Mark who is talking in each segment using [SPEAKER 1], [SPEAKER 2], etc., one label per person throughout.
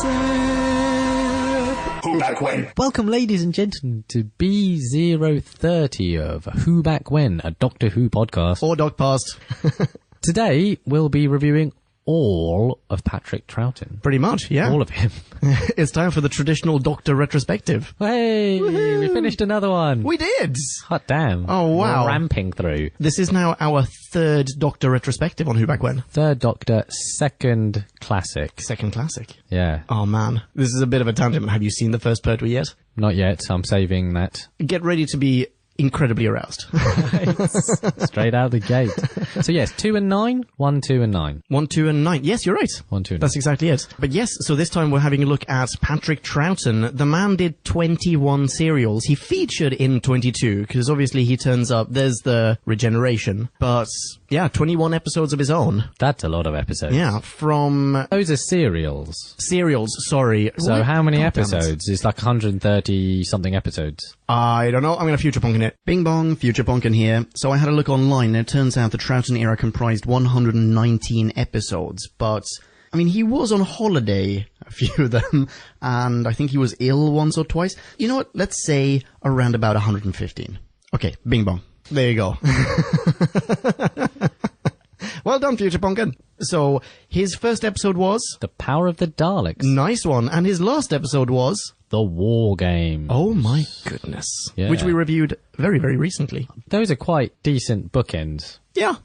[SPEAKER 1] Who Back When?
[SPEAKER 2] Welcome, ladies and gentlemen, to B030 of Who Back When, a Doctor Who podcast.
[SPEAKER 3] Or Doc Past.
[SPEAKER 2] Today, we'll be reviewing all of Patrick Troughton.
[SPEAKER 3] Pretty much, yeah.
[SPEAKER 2] All of him.
[SPEAKER 3] It's time for the traditional Doctor retrospective.
[SPEAKER 2] Hey, we finished another one.
[SPEAKER 3] We did!
[SPEAKER 2] Hot damn.
[SPEAKER 3] Oh, wow.
[SPEAKER 2] We're ramping through.
[SPEAKER 3] This is now our third Doctor retrospective on Who Back When.
[SPEAKER 2] Third Doctor, second classic.
[SPEAKER 3] Second classic.
[SPEAKER 2] Yeah.
[SPEAKER 3] Oh, man. This is a bit of a tangent. Have you seen the first Pertwee yet?
[SPEAKER 2] Not yet. I'm saving that.
[SPEAKER 3] Get ready to be incredibly aroused.
[SPEAKER 2] Straight out the gate. So yes, 2 and 9, 1, 2 and 9.
[SPEAKER 3] 1, 2 and 9. Yes, you're right.
[SPEAKER 2] 1, 2 and 9.
[SPEAKER 3] That's exactly it. But yes, so this time we're having a look at Patrick Troughton. The man did 21 serials. He featured in 22, because obviously he turns up, there's the regeneration. But yeah, 21 episodes of his own.
[SPEAKER 2] That's a lot of episodes.
[SPEAKER 3] Yeah, from...
[SPEAKER 2] Those are serials.
[SPEAKER 3] Serials, sorry.
[SPEAKER 2] So
[SPEAKER 3] What?
[SPEAKER 2] how many
[SPEAKER 3] God damn it.
[SPEAKER 2] episodes? It's like 130 something episodes.
[SPEAKER 3] I don't know. I'm going to future punkin it. Bing bong, future punkin here. So I had a look online, and it turns out the Troughton era comprised 119 episodes. But, I mean, he was on holiday, a few of them, and I think he was ill once or twice. You know what? Let's say around about 115. Okay, bing bong. There you go. Well done, future punkin. So, his first episode was...
[SPEAKER 2] The Power of the Daleks.
[SPEAKER 3] Nice one. And his last episode was...
[SPEAKER 2] The War Game.
[SPEAKER 3] Oh my goodness.
[SPEAKER 2] Yeah.
[SPEAKER 3] Which we reviewed very, very recently.
[SPEAKER 2] Those are quite decent bookends
[SPEAKER 3] Yeah.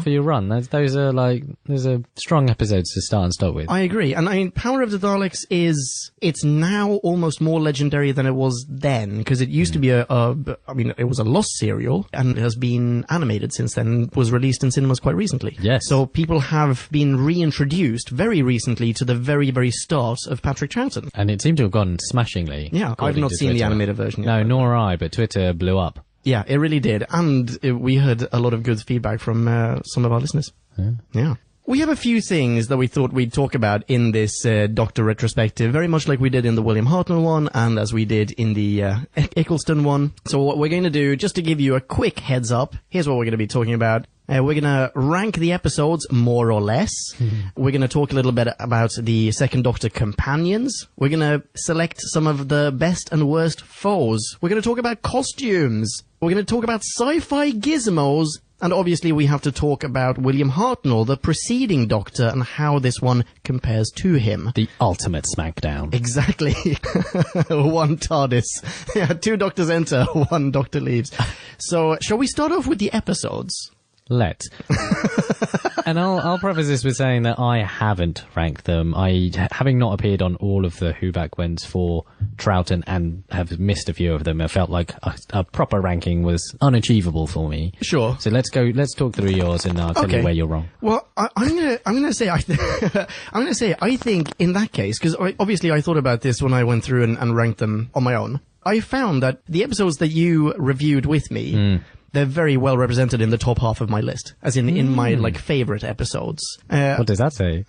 [SPEAKER 2] for your run. Those are like, those are strong episodes to start and stop with.
[SPEAKER 3] I agree. And I mean, Power of the Daleks it's now almost more legendary than it was then, because it used to be it was a lost serial, and it has been animated since then, was released in cinemas quite recently.
[SPEAKER 2] Yes.
[SPEAKER 3] So people have been reintroduced very recently to the very, very start of Patrick Troughton.
[SPEAKER 2] And it seemed to have gone smashingly.
[SPEAKER 3] Yeah, I've
[SPEAKER 2] according
[SPEAKER 3] not
[SPEAKER 2] to
[SPEAKER 3] seen the
[SPEAKER 2] Twitter.
[SPEAKER 3] animated version yet.
[SPEAKER 2] No, nor I, but Twitter blew up.
[SPEAKER 3] Yeah, it really did. And we heard a lot of good feedback from some of our listeners. Yeah. We have a few things that we thought we'd talk about in this Doctor retrospective, very much like we did in the William Hartnell one and as we did in the Eccleston one. So what we're going to do, just to give you a quick heads up, here's what we're going to be talking about. We're going to rank the episodes more or less. We're going to talk a little bit about the Second Doctor companions. We're going to select some of the best and worst foes. We're going to talk about costumes. We're going to talk about sci-fi gizmos. And obviously we have to talk about William Hartnell, the preceding Doctor, and how this one compares to him.
[SPEAKER 2] The ultimate smackdown.
[SPEAKER 3] Exactly. One TARDIS. Yeah, 2 Doctors enter, 1 Doctor leaves. So, shall we start off with the episodes?
[SPEAKER 2] Let's. And I'll preface this with saying that I haven't ranked them. Having not appeared on all of the Who Back Whens for Troughton and have missed a few of them, I felt like a proper ranking was unachievable for me.
[SPEAKER 3] Sure.
[SPEAKER 2] So let's talk through yours and I'll tell you where you're wrong.
[SPEAKER 3] Well, I'm gonna say I think in that case, because obviously I thought about this when I went through and ranked them on my own. I found that the episodes that you reviewed with me, they're very well represented in the top half of my list, as in my like favorite episodes.
[SPEAKER 2] What does that say?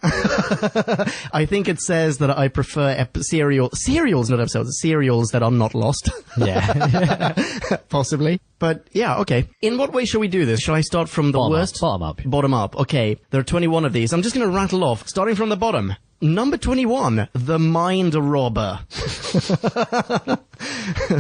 [SPEAKER 3] I think it says that I prefer serials, not episodes, serials that are not lost.
[SPEAKER 2] Yeah.
[SPEAKER 3] Possibly. But yeah, okay. In what way shall we do this? Shall I start from the worst?
[SPEAKER 2] Bottom up.
[SPEAKER 3] Bottom up. Okay. There are 21 of these. I'm just going to rattle off, starting from the bottom. Number 21, The Mind Robber.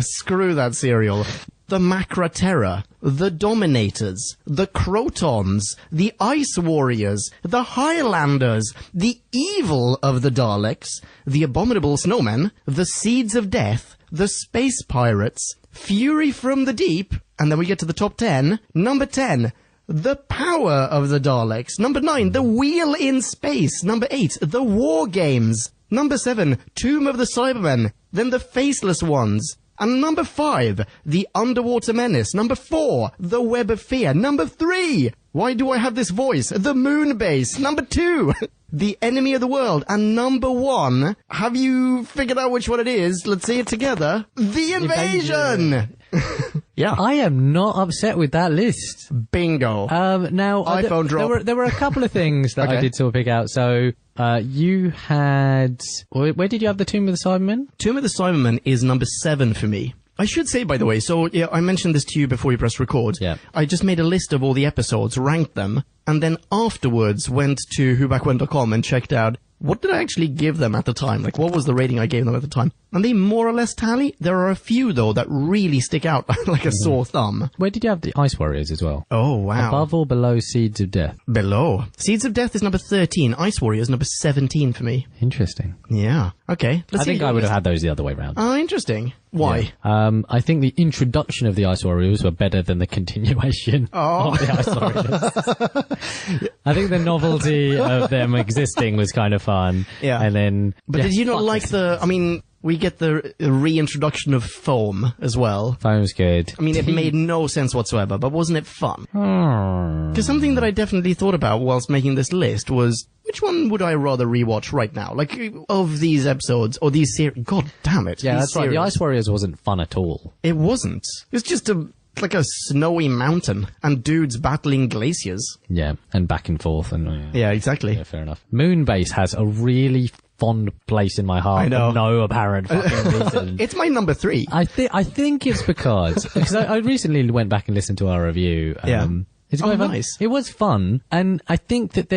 [SPEAKER 3] Screw that serial. The Macra Terror, the Dominators, the Crotons, the Ice Warriors, the Highlanders, the Evil of the Daleks, the Abominable Snowmen, the Seeds of Death, the Space Pirates, Fury from the Deep, and then we get to the top 10. Number 10, The Power of the Daleks. Number 9, The Wheel in Space. Number 8, The War Games. Number 7, Tomb of the Cybermen. Then The Faceless Ones. And number 5, The Underwater Menace. Number 4, The Web of Fear. Number 3, why do I have this voice? The Moon Base. Number 2, The Enemy of the World. And number 1, have you figured out which one it is? Let's see it together. The Invasion! Yeah.
[SPEAKER 2] I am not upset with that list.
[SPEAKER 3] Bingo.
[SPEAKER 2] Now,
[SPEAKER 3] iPhone drop.
[SPEAKER 2] There were a couple of things that I did sort of pick out. So, you had... Where did you have the Tomb of the Cybermen?
[SPEAKER 3] Tomb of the Cybermen is number 7 for me. I should say, by the way, so yeah, I mentioned this to you before you pressed record.
[SPEAKER 2] Yeah.
[SPEAKER 3] I just made a list of all the episodes, ranked them, and then afterwards went to whobackwhen.com and checked out what did I actually give them at the time? Like, what was the rating I gave them at the time? And they more or less tally. There are a few, though, that really stick out like a sore thumb.
[SPEAKER 2] Where did you have the Ice Warriors as well?
[SPEAKER 3] Oh, wow.
[SPEAKER 2] Above or below Seeds of Death?
[SPEAKER 3] Below. Seeds of Death is number 13. Ice Warriors number 17 for me.
[SPEAKER 2] Interesting.
[SPEAKER 3] Yeah. Okay.
[SPEAKER 2] I think I would have had those the other way round.
[SPEAKER 3] Oh, interesting. Why?
[SPEAKER 2] Yeah. I think the introduction of the Ice Warriors were better than the continuation of the Ice Warriors. I think the novelty of them existing was kind of fun.
[SPEAKER 3] Yeah.
[SPEAKER 2] And then...
[SPEAKER 3] But did you not like I mean, we get the reintroduction of foam as well.
[SPEAKER 2] Foam's good.
[SPEAKER 3] I mean, it made no sense whatsoever, but wasn't it fun? Because something that I definitely thought about whilst making this list was, which one would I rather rewatch right now? Like, of these episodes, or these series... God damn it.
[SPEAKER 2] Yeah, that's right. The Ice Warriors wasn't fun at all.
[SPEAKER 3] It wasn't. It's just like a snowy mountain and dudes battling glaciers.
[SPEAKER 2] Yeah, and back and forth. And
[SPEAKER 3] Yeah, exactly.
[SPEAKER 2] Yeah, fair enough. Moonbase has a really fond place in my heart.
[SPEAKER 3] I know.
[SPEAKER 2] For no apparent fucking reason.
[SPEAKER 3] It's my number 3.
[SPEAKER 2] I think it's because I recently went back and listened to our review. It's quite fun.
[SPEAKER 3] Nice.
[SPEAKER 2] It was fun, and I think that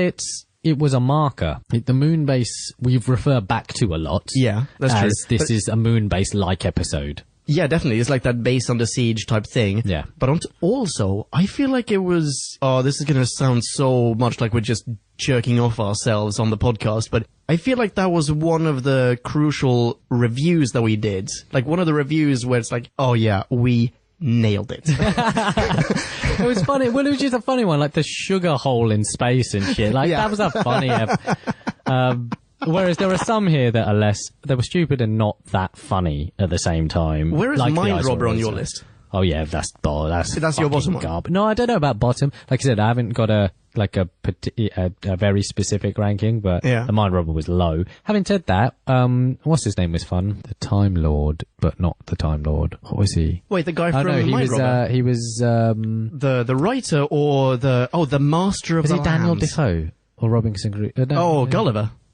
[SPEAKER 2] it was a marker. The Moonbase we've referred back to a lot.
[SPEAKER 3] Yeah, that's true.
[SPEAKER 2] This is a Moonbase-like episode.
[SPEAKER 3] Yeah, definitely. It's like that base under siege type thing.
[SPEAKER 2] Yeah.
[SPEAKER 3] But also, I feel like it was... Oh, this is going to sound so much like we're just jerking off ourselves on the podcast, but I feel like that was one of the crucial reviews that we did. Like, one of the reviews where it's like, oh yeah, we nailed it.
[SPEAKER 2] It was funny. Well, it was just a funny one, like the sugar hole in space and shit. Like, that was a funny... Whereas there are some here that are they were stupid and not that funny at the same time.
[SPEAKER 3] Where is
[SPEAKER 2] like
[SPEAKER 3] Mind Robber on your list?
[SPEAKER 2] Oh yeah, that's
[SPEAKER 3] your bottom one.
[SPEAKER 2] No, I don't know about bottom. Like I said, I haven't got a very specific ranking, but the Mind Robber was low. Having said that, what's his name was fun? The Time Lord, but not the Time Lord. What was he?
[SPEAKER 3] Wait, the guy from Mind Robber?
[SPEAKER 2] He was
[SPEAKER 3] the writer or the master of the
[SPEAKER 2] Was it Daniel
[SPEAKER 3] Lambs?
[SPEAKER 2] Defoe or Robinson Crusoe?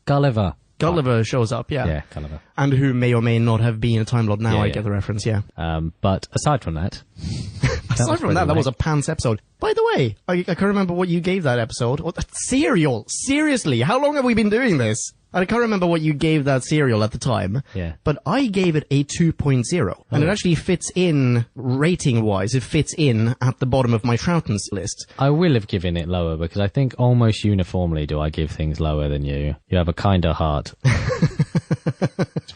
[SPEAKER 3] Gulliver. Gulliver shows up, yeah.
[SPEAKER 2] Yeah, Gulliver.
[SPEAKER 3] And who may or may not have been a Time Lord now, I get the reference, yeah.
[SPEAKER 2] But aside from that...
[SPEAKER 3] Aside from that was a pants episode. By the way, I can't remember what you gave that episode. Serial! Seriously, how long have we been doing this? I can't remember what you gave that serial at the time.
[SPEAKER 2] Yeah.
[SPEAKER 3] But I gave it a 2.0. And it actually fits in, rating-wise, it fits in at the bottom of my Troughton's list.
[SPEAKER 2] I will have given it lower because I think almost uniformly do I give things lower than you. You have a kinder heart.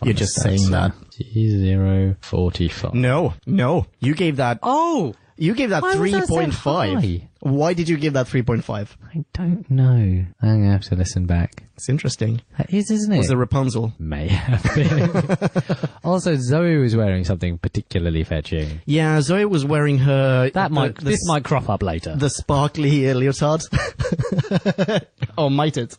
[SPEAKER 3] You're just saying that.
[SPEAKER 2] G045.
[SPEAKER 3] No. You gave that... Oh! You gave that 3.5. Why did you give that 3.5?
[SPEAKER 2] I don't know. I'm going to have to listen back.
[SPEAKER 3] It's interesting.
[SPEAKER 2] That is, isn't it?
[SPEAKER 3] Was it Rapunzel?
[SPEAKER 2] May have been. Also, Zoe was wearing something particularly fetching.
[SPEAKER 3] Yeah, Zoe was wearing her...
[SPEAKER 2] This might crop up later.
[SPEAKER 3] The sparkly leotard. Oh, might it?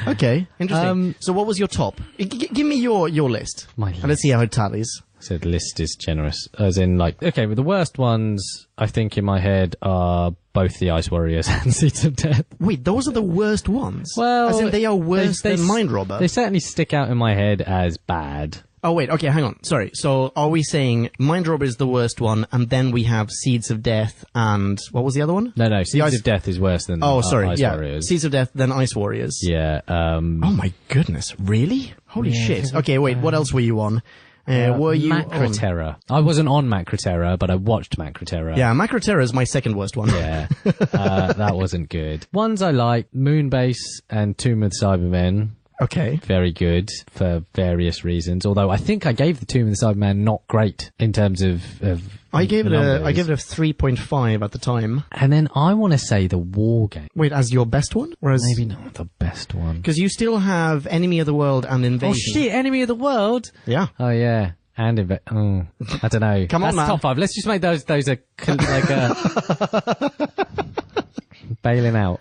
[SPEAKER 3] Okay, interesting. So what was your top? Give me your list.
[SPEAKER 2] My list.
[SPEAKER 3] And let's see how it tallies.
[SPEAKER 2] So the list is generous. As in, like, okay, but the worst ones, I think, in my head are both the Ice Warriors and Seeds of Death.
[SPEAKER 3] Wait, those are the worst ones?
[SPEAKER 2] Well...
[SPEAKER 3] As in, they are worse than Mind Robber?
[SPEAKER 2] They certainly stick out in my head as bad.
[SPEAKER 3] Oh, wait, okay, hang on. Sorry. So, are we saying Mind Robber is the worst one, and then we have Seeds of Death and... What was the other one?
[SPEAKER 2] No, Seeds of Death is worse than Ice Warriors.
[SPEAKER 3] Seeds of Death, then Ice Warriors.
[SPEAKER 2] Yeah,
[SPEAKER 3] Oh my goodness, really? Holy shit. Okay, wait, what else were you on? Were you
[SPEAKER 2] Macroterra? I wasn't on Macroterra, but I watched Macroterra.
[SPEAKER 3] Yeah, Macroterra is my second worst one.
[SPEAKER 2] Yeah, that wasn't good. Ones I like, Moonbase and Tomb of the Cybermen.
[SPEAKER 3] Okay.
[SPEAKER 2] Very good for various reasons. Although I think I gave the Tomb of the Cybermen not great in terms of
[SPEAKER 3] I gave it a 3.5 at the time.
[SPEAKER 2] And then I want to say the War Game.
[SPEAKER 3] Wait, as your best one? Or as...
[SPEAKER 2] Maybe not the best one.
[SPEAKER 3] Because you still have Enemy of the World and Invasion.
[SPEAKER 2] Oh shit, Enemy of the World?
[SPEAKER 3] Yeah.
[SPEAKER 2] Oh yeah. And I don't know.
[SPEAKER 3] Come on,
[SPEAKER 2] That's
[SPEAKER 3] man.
[SPEAKER 2] top 5. Let's just make those bailing out.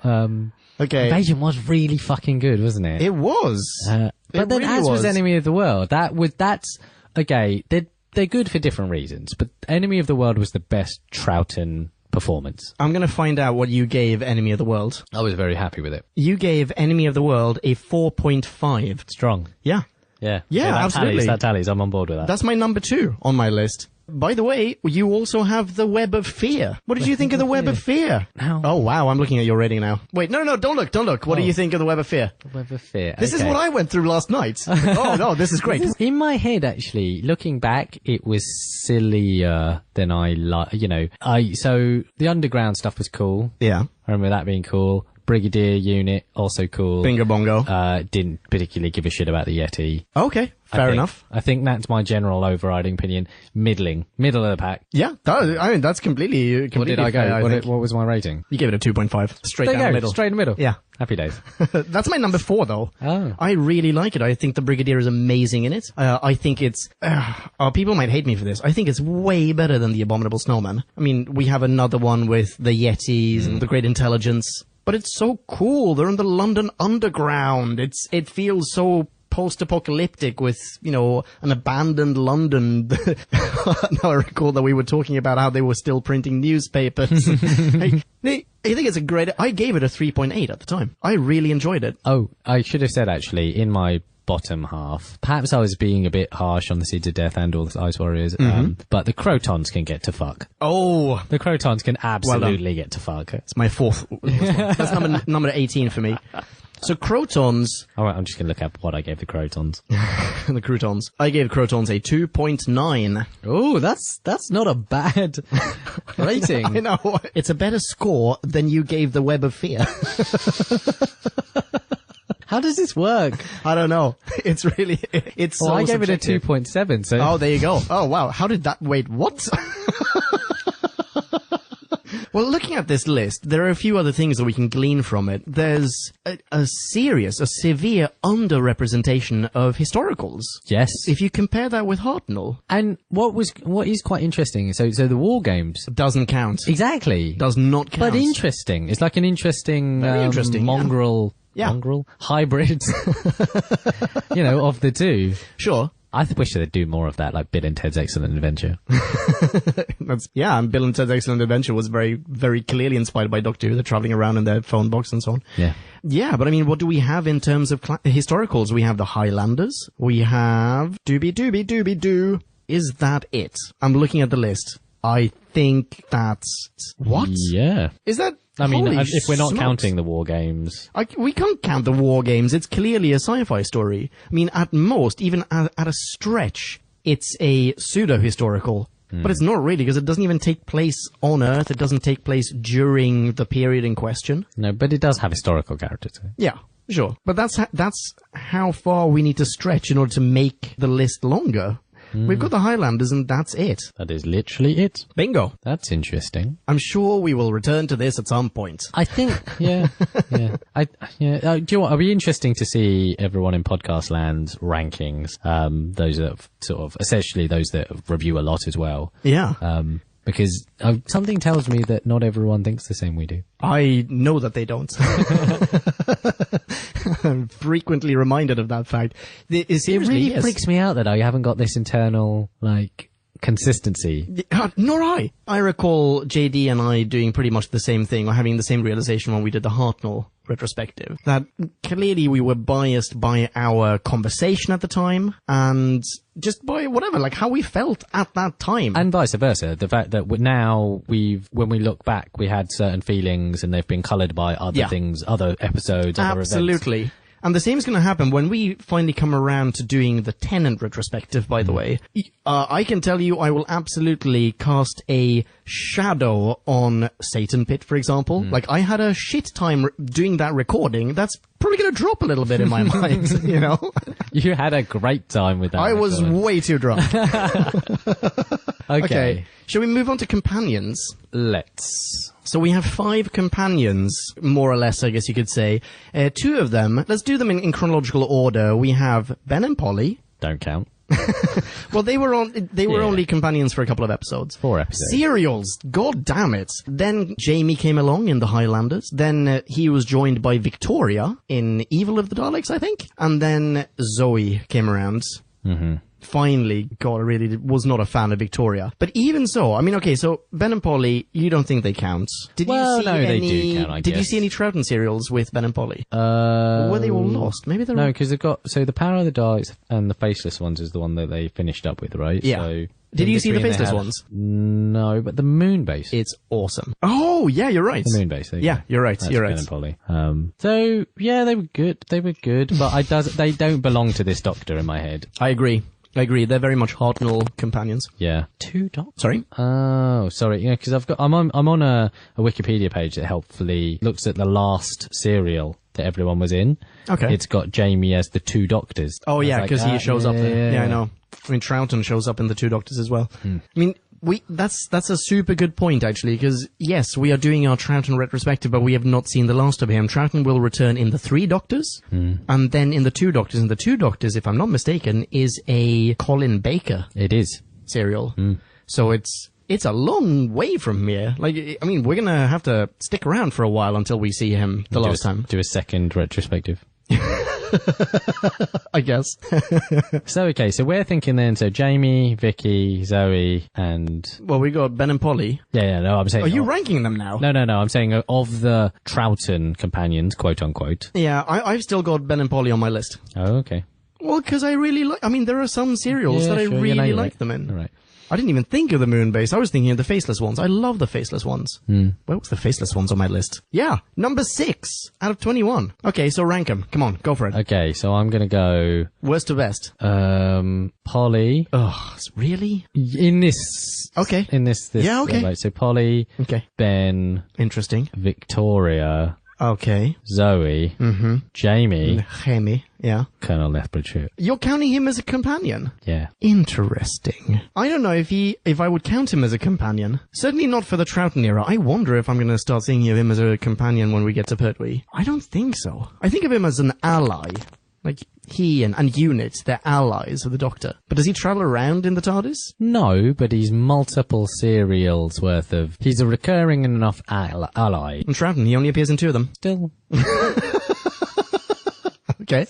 [SPEAKER 3] Okay.
[SPEAKER 2] Invasion was really fucking good, wasn't it?
[SPEAKER 3] It was.
[SPEAKER 2] But then,
[SPEAKER 3] really
[SPEAKER 2] as was
[SPEAKER 3] was
[SPEAKER 2] Enemy of the World. That's okay. They're good for different reasons, but Enemy of the World was the best Troughton performance.
[SPEAKER 3] I'm going to find out what you gave Enemy of the World.
[SPEAKER 2] I was very happy with it.
[SPEAKER 3] You gave Enemy of the World a 4.5.
[SPEAKER 2] Strong.
[SPEAKER 3] Yeah.
[SPEAKER 2] Yeah.
[SPEAKER 3] Yeah,
[SPEAKER 2] that
[SPEAKER 3] absolutely.
[SPEAKER 2] That tallies. I'm on board with that.
[SPEAKER 3] That's my number 2 on my list. By the way, you also have the Web of Fear. What did you think of the Web of Fear?
[SPEAKER 2] No.
[SPEAKER 3] Oh, wow, I'm looking at your rating now. Wait, no, don't look. What do you think of the Web of Fear?
[SPEAKER 2] The Web of Fear.
[SPEAKER 3] This is what I went through last night. Oh, no, this is great.
[SPEAKER 2] In my head, actually, looking back, it was sillier than I like. So the underground stuff was cool.
[SPEAKER 3] Yeah.
[SPEAKER 2] I remember that being cool. Brigadier unit, also cool.
[SPEAKER 3] Bingo bongo.
[SPEAKER 2] Didn't particularly give a shit about the Yeti.
[SPEAKER 3] Okay, fair enough.
[SPEAKER 2] I think that's my general overriding opinion. Middle of the pack.
[SPEAKER 3] Yeah, that's completely
[SPEAKER 2] What did I
[SPEAKER 3] fair,
[SPEAKER 2] go?
[SPEAKER 3] think.
[SPEAKER 2] What was my rating?
[SPEAKER 3] You gave it a 2.5. Straight
[SPEAKER 2] There you
[SPEAKER 3] down the
[SPEAKER 2] go,
[SPEAKER 3] middle.
[SPEAKER 2] straight in the middle.
[SPEAKER 3] Yeah.
[SPEAKER 2] Happy days.
[SPEAKER 3] That's my number 4, though.
[SPEAKER 2] Oh.
[SPEAKER 3] I really like it. I think the Brigadier is amazing in it. I think it's... people might hate me for this. I think it's way better than the Abominable Snowman. I mean, we have another one with the Yetis and the Great Intelligence. But it's so cool. They're in the London Underground. It feels so post-apocalyptic with, an abandoned London. Now I recall that we were talking about how they were still printing newspapers. I think it's a great... I gave it a 3.8 at the time. I really enjoyed it.
[SPEAKER 2] Oh, I should have said, actually, in my bottom half, perhaps I was being a bit harsh on the Seeds of Death and all the Ice Warriors, but the Crotons can get to fuck.
[SPEAKER 3] Oh!
[SPEAKER 2] The Crotons can absolutely get to fuck.
[SPEAKER 3] It's my 4th. That's number 18 for me. So Crotons...
[SPEAKER 2] All right, I'm just going to look up what I gave the Crotons.
[SPEAKER 3] The Crotons. I gave Crotons a 2.9.
[SPEAKER 2] Oh, that's not a bad rating.
[SPEAKER 3] I know. It's a better score than you gave the Web of Fear.
[SPEAKER 2] How does this work?
[SPEAKER 3] I don't know. It's really... It's so
[SPEAKER 2] I gave
[SPEAKER 3] subjective.
[SPEAKER 2] it a 2.7, so...
[SPEAKER 3] Oh, there you go. Oh, wow. How did that... Wait, what? Well, looking at this list, there are a few other things that we can glean from it. There's a severe underrepresentation of historicals.
[SPEAKER 2] Yes.
[SPEAKER 3] If you compare that with Hartnell.
[SPEAKER 2] And what is quite interesting, so the war games...
[SPEAKER 3] Doesn't count.
[SPEAKER 2] Exactly.
[SPEAKER 3] Does not count.
[SPEAKER 2] But interesting. It's like an interesting...
[SPEAKER 3] Very interesting,
[SPEAKER 2] mongrel...
[SPEAKER 3] Yeah.
[SPEAKER 2] Mongrel? Hybrid. Of the two.
[SPEAKER 3] Sure.
[SPEAKER 2] I wish they'd do more of that, like Bill and Ted's Excellent Adventure.
[SPEAKER 3] And Bill and Ted's Excellent Adventure was very, very clearly inspired by Doctor Who. They're traveling around in their phone box and so on.
[SPEAKER 2] Yeah.
[SPEAKER 3] Yeah, but I mean, what do we have in terms of historicals? We have the Highlanders. We have Doobie-Doobie-Doobie-Doo. Is that it? I'm looking at the list. I think that's... What?
[SPEAKER 2] Yeah.
[SPEAKER 3] Is that...
[SPEAKER 2] I mean,
[SPEAKER 3] Holy
[SPEAKER 2] if we're not
[SPEAKER 3] smokes.
[SPEAKER 2] counting the war games...
[SPEAKER 3] We can't count the war games. It's clearly a sci-fi story. I mean, at most, even at a stretch, it's a pseudo-historical. But it's not really, because it doesn't even take place on Earth. It doesn't take place during the period in question.
[SPEAKER 2] No, but it does have historical characters.
[SPEAKER 3] Yeah, sure. But that's how far we need to stretch in order to make the list longer. We've got the Highlanders, and that's it.
[SPEAKER 2] That is literally it.
[SPEAKER 3] Bingo.
[SPEAKER 2] That's interesting.
[SPEAKER 3] I'm sure we will return to this at some point.
[SPEAKER 2] I think, yeah. Do you know what? It'll be interesting to see everyone in podcast land's rankings. Those that sort of, essentially those that review a lot as well.
[SPEAKER 3] Yeah.
[SPEAKER 2] Because something tells me that not everyone thinks the same we do.
[SPEAKER 3] I know that they don't. I'm frequently reminded of that fact. It
[SPEAKER 2] really freaks me out that I haven't got this internal, consistency.
[SPEAKER 3] Nor I. I recall JD and I doing pretty much the same thing, or having the same realization when we did the Hartnell retrospective. That clearly we were biased by our conversation at the time, and just by whatever, how we felt at that time.
[SPEAKER 2] And vice versa. The fact that now when we look back, we had certain feelings and they've been coloured by other things, other episodes, other events.
[SPEAKER 3] Absolutely. And the same is going to happen when we finally come around to doing the Tennant retrospective, by the way. I can tell you I will absolutely cast a shadow on Satan Pit, for example. I had a shit time doing that recording. That's probably going to drop a little bit in my mind,
[SPEAKER 2] You had a great time with that.
[SPEAKER 3] I was way too drunk.
[SPEAKER 2] Okay.
[SPEAKER 3] Shall we move on to companions?
[SPEAKER 2] Let's.
[SPEAKER 3] So we have 5 companions, more or less, I guess you could say. 2 of them, let's do them in chronological order. We have Ben and Polly.
[SPEAKER 2] Don't count.
[SPEAKER 3] Well, they were only companions for a couple of episodes.
[SPEAKER 2] 4 episodes.
[SPEAKER 3] Serials, god damn it. Then Jamie came along in the Highlanders. Then he was joined by Victoria in Evil of the Daleks, I think. And then Zoe came around. finally was not a fan of Victoria. But even so, I mean, okay, so Ben and Polly, you don't think they count. Did
[SPEAKER 2] Well,
[SPEAKER 3] you see
[SPEAKER 2] no,
[SPEAKER 3] any,
[SPEAKER 2] they do count, I
[SPEAKER 3] Did you
[SPEAKER 2] guess.
[SPEAKER 3] see any Troughton serials with Ben and Polly? Or were they all lost? Maybe they're
[SPEAKER 2] No,
[SPEAKER 3] all...
[SPEAKER 2] because they've got... So the Power of the Daleks and the Faceless Ones is the one that they finished up with, right?
[SPEAKER 3] Yeah.
[SPEAKER 2] So
[SPEAKER 3] Did
[SPEAKER 2] in
[SPEAKER 3] you see the
[SPEAKER 2] between they
[SPEAKER 3] Faceless
[SPEAKER 2] had-
[SPEAKER 3] Ones?
[SPEAKER 2] No, but the Moon Base.
[SPEAKER 3] It's awesome. Oh, yeah, you're right.
[SPEAKER 2] The Moon Base. There you
[SPEAKER 3] Yeah,
[SPEAKER 2] go.
[SPEAKER 3] you're right.
[SPEAKER 2] That's
[SPEAKER 3] You're
[SPEAKER 2] Ben
[SPEAKER 3] right.
[SPEAKER 2] and Polly. So yeah, they were good. They were good, but they don't belong to this Doctor in my head.
[SPEAKER 3] I agree. They're very much Hartnell companions.
[SPEAKER 2] Yeah. 2 Doctors.
[SPEAKER 3] Sorry?
[SPEAKER 2] Oh, sorry. Yeah, because I'm on a Wikipedia page that helpfully looks at the last serial that everyone was in.
[SPEAKER 3] Okay.
[SPEAKER 2] It's got Jamie as the 2 Doctors.
[SPEAKER 3] Oh, yeah, because he shows up there. Yeah, I
[SPEAKER 2] yeah.
[SPEAKER 3] know. I mean, Troughton shows up in the 2 Doctors as well. I mean, that's a super good point, actually, because, yes, we are doing our Troughton retrospective, but we have not seen the last of him. Troughton will return in the 3 Doctors, and then in the 2 Doctors. And the 2 Doctors, if I'm not mistaken, is a Colin Baker
[SPEAKER 2] It is.
[SPEAKER 3] serial. So it's a long way from here. Like, I mean, we're gonna have to stick around for a while until we see him the last time,
[SPEAKER 2] Do a second retrospective.
[SPEAKER 3] I guess.
[SPEAKER 2] So, okay, so we're thinking then, so Jamie, Vicky, Zoe, and...
[SPEAKER 3] Well, we got Ben and Polly.
[SPEAKER 2] Yeah, no, I'm saying...
[SPEAKER 3] Are you ranking them now?
[SPEAKER 2] No, I'm saying of the Troughton companions, quote unquote.
[SPEAKER 3] Yeah, I've still got Ben and Polly on my list.
[SPEAKER 2] Oh, okay.
[SPEAKER 3] Well, because I really like... I mean, there are some serials
[SPEAKER 2] Yeah,
[SPEAKER 3] that I
[SPEAKER 2] sure,
[SPEAKER 3] really
[SPEAKER 2] you're
[SPEAKER 3] like
[SPEAKER 2] right.
[SPEAKER 3] them in.
[SPEAKER 2] All right.
[SPEAKER 3] I didn't even think of the Moon Base. I was thinking of the Faceless Ones. I love the Faceless Ones. Where was the Faceless Ones on my list? Yeah, number 6 out of 21. Okay, so rank them. Come on, go for it.
[SPEAKER 2] Okay, so I'm gonna go,
[SPEAKER 3] Worst to best.
[SPEAKER 2] Polly.
[SPEAKER 3] Ugh, really?
[SPEAKER 2] In this...
[SPEAKER 3] Okay.
[SPEAKER 2] In this...
[SPEAKER 3] Yeah, okay.
[SPEAKER 2] Right, so Polly,
[SPEAKER 3] Okay.
[SPEAKER 2] Ben,
[SPEAKER 3] Interesting.
[SPEAKER 2] Victoria,
[SPEAKER 3] Okay.
[SPEAKER 2] Zoe, Jamie,
[SPEAKER 3] Jamie, yeah.
[SPEAKER 2] Colonel Lethbridge.
[SPEAKER 3] You're counting him as a companion?
[SPEAKER 2] Yeah.
[SPEAKER 3] Interesting. I don't know if I would count him as a companion. Certainly not for the Troughton era. I wonder if I'm going to start thinking of him as a companion when we get to Pertwee. I don't think so. I think of him as an ally. Like, he and Unit, they're allies of the Doctor. But does he travel around in the TARDIS?
[SPEAKER 2] No, but he's multiple serials worth of... He's a recurring enough ally.
[SPEAKER 3] And Troughton, he only appears in 2 of them.
[SPEAKER 2] Still...
[SPEAKER 3] Okay.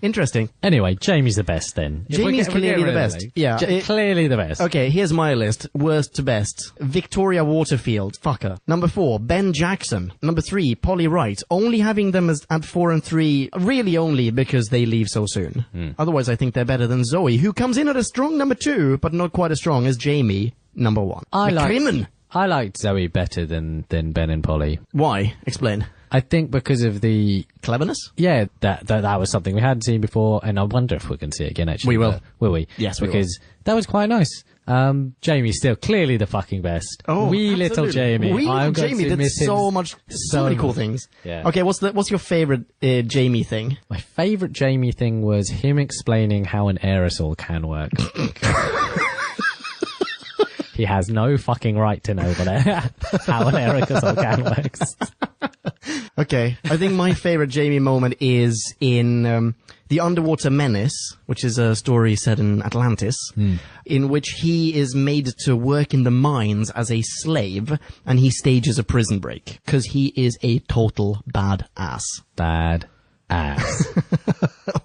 [SPEAKER 3] Interesting.
[SPEAKER 2] Anyway, Jamie's the best then.
[SPEAKER 3] Jamie's clearly the best. Yeah.
[SPEAKER 2] Clearly the best.
[SPEAKER 3] Okay, here's my list. Worst to best. Victoria Waterfield. Fucker. Number 4, Ben Jackson. Number 3, Polly Wright. Only having them as at 4 and 3, really only because they leave so soon. Otherwise, I think they're better than Zoe, who comes in at a strong number 2, but not quite as strong as Jamie, number 1.
[SPEAKER 2] I
[SPEAKER 3] McCrimmon.
[SPEAKER 2] liked Zoe better than Ben and Polly.
[SPEAKER 3] Why? Explain.
[SPEAKER 2] I think because of the...
[SPEAKER 3] Cleverness?
[SPEAKER 2] Yeah, that was something we hadn't seen before, and I wonder if we can see it again, actually.
[SPEAKER 3] We will.
[SPEAKER 2] Will we?
[SPEAKER 3] Yes, we will.
[SPEAKER 2] Because that was quite nice. Jamie's still clearly the fucking best.
[SPEAKER 3] Oh,
[SPEAKER 2] wee little
[SPEAKER 3] absolutely.
[SPEAKER 2] Jamie.
[SPEAKER 3] Wee little
[SPEAKER 2] I'm going
[SPEAKER 3] Jamie
[SPEAKER 2] to
[SPEAKER 3] did
[SPEAKER 2] miss him
[SPEAKER 3] so many cool things.
[SPEAKER 2] Yeah.
[SPEAKER 3] Okay, what's your favorite Jamie thing?
[SPEAKER 2] My favourite Jamie thing was him explaining how an aerosol can work. He has no fucking right to know how an aerosol can works.
[SPEAKER 3] Okay, I think my favorite Jamie moment is in The Underwater Menace, which is a story set in Atlantis, in which he is made to work in the mines as a slave, and he stages a prison break, because he is a total badass.
[SPEAKER 2] Bad ass.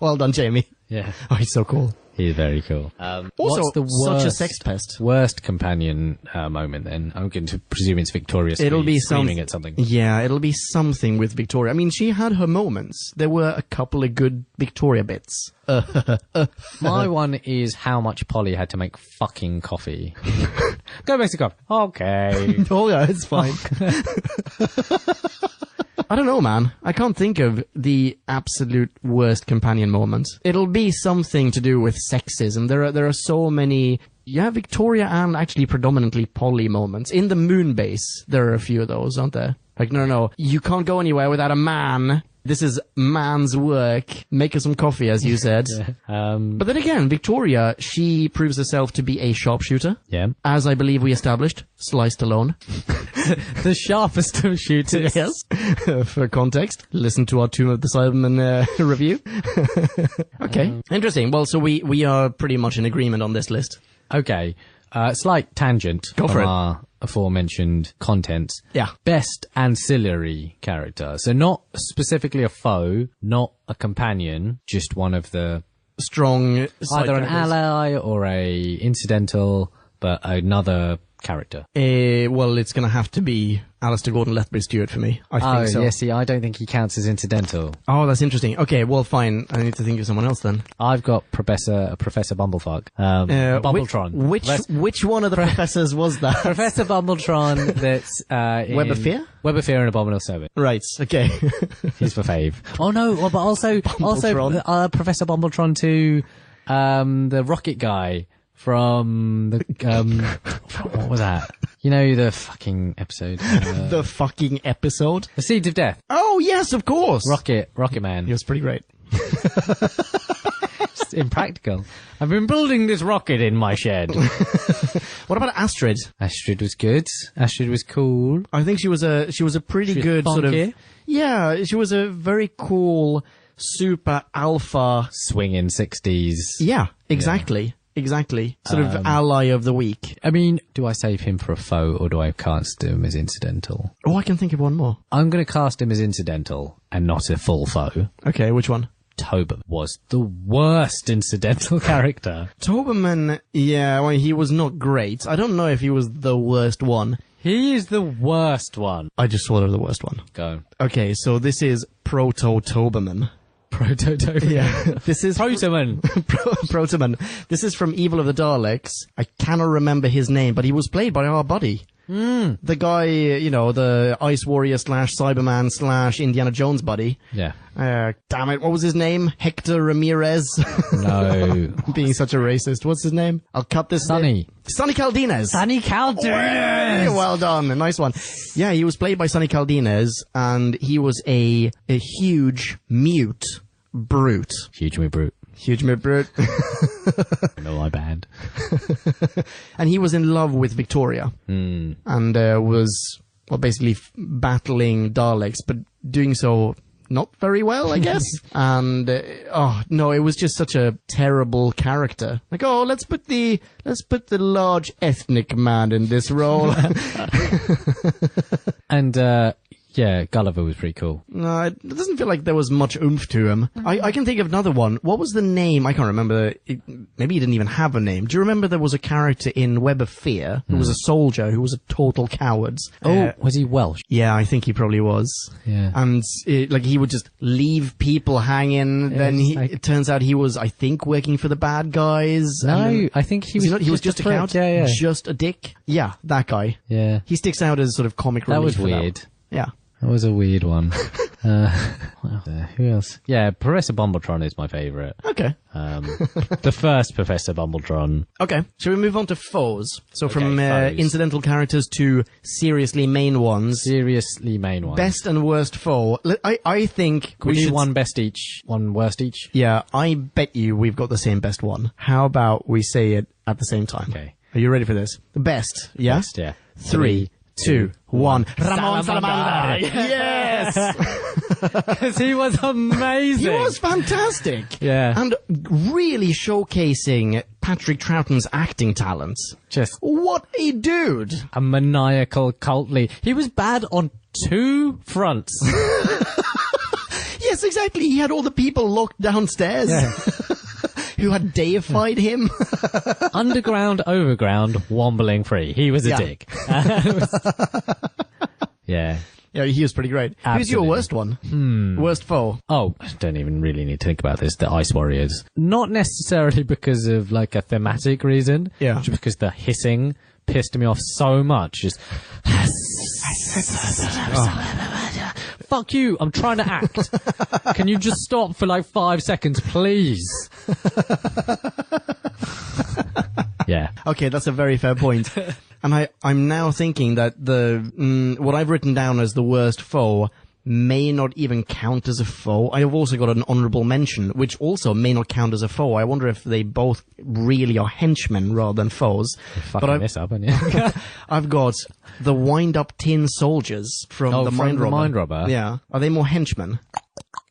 [SPEAKER 3] Well done, Jamie.
[SPEAKER 2] Yeah.
[SPEAKER 3] Oh, he's so cool.
[SPEAKER 2] He's very cool.
[SPEAKER 3] Also,
[SPEAKER 2] what's the worst,
[SPEAKER 3] such a sex pest.
[SPEAKER 2] Worst companion moment then? I'm going to presume it's Victoria
[SPEAKER 3] It'll be
[SPEAKER 2] screaming at something.
[SPEAKER 3] Yeah, it'll be something with Victoria. I mean, she had her moments. There were a couple of good Victoria bits.
[SPEAKER 2] My one is how much Polly had to make fucking coffee. Go make some coffee. Okay.
[SPEAKER 3] Oh yeah, it's fine. I don't know, man. I can't think of the absolute worst companion moment. It'll be something to do with sexism. There are so many... Yeah, Victoria and actually predominantly Polly moments. In the Moon Base, there are a few of those, aren't there? Like, no, you can't go anywhere without a man. This is man's work. Make us some coffee, as you said. But then again, Victoria, she proves herself to be a sharpshooter.
[SPEAKER 2] Yeah.
[SPEAKER 3] As I believe we established, sliced alone.
[SPEAKER 2] The sharpest of shooters.
[SPEAKER 3] Yes. For context, listen to our Tomb of the Cybermen review. Okay. Interesting. Well, so we are pretty much in agreement on this list.
[SPEAKER 2] Okay. Slight tangent
[SPEAKER 3] Go for
[SPEAKER 2] from
[SPEAKER 3] it.
[SPEAKER 2] our aforementioned contents.
[SPEAKER 3] Yeah.
[SPEAKER 2] Best ancillary character. So not specifically a foe, not a companion, just one of the
[SPEAKER 3] strong side
[SPEAKER 2] Either an
[SPEAKER 3] characters.
[SPEAKER 2] ally or a incidental, but another character.
[SPEAKER 3] Well, it's going to have to be Alistair Gordon Lethbridge Stewart for me. I think so.
[SPEAKER 2] Yeah, see, I don't think he counts as incidental.
[SPEAKER 3] Oh, that's interesting. Okay, well, fine. I need to think of someone else then.
[SPEAKER 2] I've got Professor Bumblefuck. Bumbletron.
[SPEAKER 3] Which one of the professors was that?
[SPEAKER 2] Professor Bumbletron that's in
[SPEAKER 3] Web of Fear?
[SPEAKER 2] Web of Fear and Abominable Servant.
[SPEAKER 3] Right, okay.
[SPEAKER 2] He's my fave. Oh no, but also Professor Bumbletron to the rocket guy from the from, what was that? You know, the fucking episode.
[SPEAKER 3] The fucking episode?
[SPEAKER 2] The Seeds of Death.
[SPEAKER 3] Oh, yes, of course.
[SPEAKER 2] Rocket Man.
[SPEAKER 3] He was pretty great.
[SPEAKER 2] It's impractical. I've been building this rocket in my shed.
[SPEAKER 3] What about Astrid?
[SPEAKER 2] Astrid was good. Astrid was cool.
[SPEAKER 3] I think she was a pretty good sort of...
[SPEAKER 2] funky.
[SPEAKER 3] Yeah, she was a very cool super alpha...
[SPEAKER 2] Swinging 60s.
[SPEAKER 3] Yeah, exactly. Exactly. Sort of ally of the week.
[SPEAKER 2] I mean, do I save him for a foe or do I cast him as incidental?
[SPEAKER 3] Oh, I can think of one more.
[SPEAKER 2] I'm going to cast him as incidental and not a full foe.
[SPEAKER 3] Okay, which one?
[SPEAKER 2] Tober was the worst incidental character.
[SPEAKER 3] Toberman, yeah, well, he was not great. I don't know if he was the worst one.
[SPEAKER 2] He is the worst one.
[SPEAKER 3] I just thought of the worst one.
[SPEAKER 2] Go.
[SPEAKER 3] Okay, so this is Proto-Toberman.
[SPEAKER 2] Proto-Toberman.
[SPEAKER 3] Yeah, this is...
[SPEAKER 2] Protoman.
[SPEAKER 3] Protoman. This is from Evil of the Daleks. I cannot remember his name, but he was played by our buddy. The guy, you know, the Ice Warrior / Cyberman / Indiana Jones buddy.
[SPEAKER 2] Yeah.
[SPEAKER 3] Damn it, what was his name? Hector Ramirez?
[SPEAKER 2] No.
[SPEAKER 3] Being such a racist. What's his name? I'll cut this.
[SPEAKER 2] Sonny.
[SPEAKER 3] Sonny Caldinez.
[SPEAKER 2] Sonny Caldinez.
[SPEAKER 3] Well done. Nice one. Yeah, he was played by Sonny Caldinez, and he was a huge mute brute.
[SPEAKER 2] Huge me brute.
[SPEAKER 3] Huge mute brute.
[SPEAKER 2] No, I banned.
[SPEAKER 3] And he was in love with Victoria. And was, well, basically battling Daleks, but doing so not very well, I guess. And, oh, no, it was just such a terrible character. Like, oh, let's put the large ethnic man in this role.
[SPEAKER 2] And, yeah, Gulliver was pretty cool.
[SPEAKER 3] No, it doesn't feel like there was much oomph to him. I can think of another one. What was the name? I can't remember. Maybe he didn't even have a name. Do you remember there was a character in Web of Fear who was a soldier who was a total coward?
[SPEAKER 2] Was he Welsh?
[SPEAKER 3] Yeah, I think he probably was.
[SPEAKER 2] Yeah.
[SPEAKER 3] And like he would just leave people hanging.
[SPEAKER 2] Yeah,
[SPEAKER 3] then
[SPEAKER 2] like...
[SPEAKER 3] it turns out he was, I think, working for the bad guys.
[SPEAKER 2] No, I think he was
[SPEAKER 3] just a
[SPEAKER 2] prick.
[SPEAKER 3] coward.
[SPEAKER 2] Yeah.
[SPEAKER 3] Just a dick. Yeah, that guy.
[SPEAKER 2] Yeah.
[SPEAKER 3] He sticks out as sort of comic relief.
[SPEAKER 2] That was
[SPEAKER 3] for
[SPEAKER 2] weird.
[SPEAKER 3] Yeah.
[SPEAKER 2] That was a weird one. Who else? Yeah, Professor Bumbletron is my favourite.
[SPEAKER 3] Okay.
[SPEAKER 2] The first Professor Bumbletron.
[SPEAKER 3] Okay. Shall we move on to foes? So from
[SPEAKER 2] foes.
[SPEAKER 3] incidental characters to seriously main ones.
[SPEAKER 2] Seriously main one.
[SPEAKER 3] Best and worst foe. I think
[SPEAKER 2] we do
[SPEAKER 3] should...
[SPEAKER 2] one best each, one worst each.
[SPEAKER 3] Yeah, I bet you we've got the same best one. How about we say it at the same time?
[SPEAKER 2] Okay.
[SPEAKER 3] Are you ready for this? Best, yeah?
[SPEAKER 2] Best, yeah.
[SPEAKER 3] 3, 2, 1.
[SPEAKER 2] Ramon Salamander!
[SPEAKER 3] Yes!
[SPEAKER 2] Because he was amazing!
[SPEAKER 3] He was fantastic!
[SPEAKER 2] Yeah.
[SPEAKER 3] And really showcasing Patrick Troughton's acting talents.
[SPEAKER 2] Just
[SPEAKER 3] what a dude!
[SPEAKER 2] a maniacal cult lead. He was bad on 2 fronts.
[SPEAKER 3] Yes, exactly. He had all the people locked downstairs.
[SPEAKER 2] Yeah.
[SPEAKER 3] Who had deified him.
[SPEAKER 2] Underground, overground, wombling free. He was a dick. Yeah.
[SPEAKER 3] Yeah, he was pretty great.
[SPEAKER 2] Absolutely.
[SPEAKER 3] Who's your worst one? Worst foe?
[SPEAKER 2] Oh, I don't even really need to think about this. The Ice Warriors. Not necessarily because of like a thematic reason.
[SPEAKER 3] Yeah.
[SPEAKER 2] Just because the hissing pissed me off so much. Just... Fuck you, I'm trying to act. Can you just stop for like 5 seconds, please? Yeah.
[SPEAKER 3] Okay, that's a very fair point. And I'm now thinking that what I've written down as the worst foe may not even count as a foe. I have also got an honourable mention, which also may not count as a foe. I wonder if they both really are henchmen rather than foes.
[SPEAKER 2] You're fucking this up, aren't you?
[SPEAKER 3] I've got the wind-up tin soldiers from the Mind Robber.
[SPEAKER 2] Mind Robber?
[SPEAKER 3] Yeah. Are they more henchmen?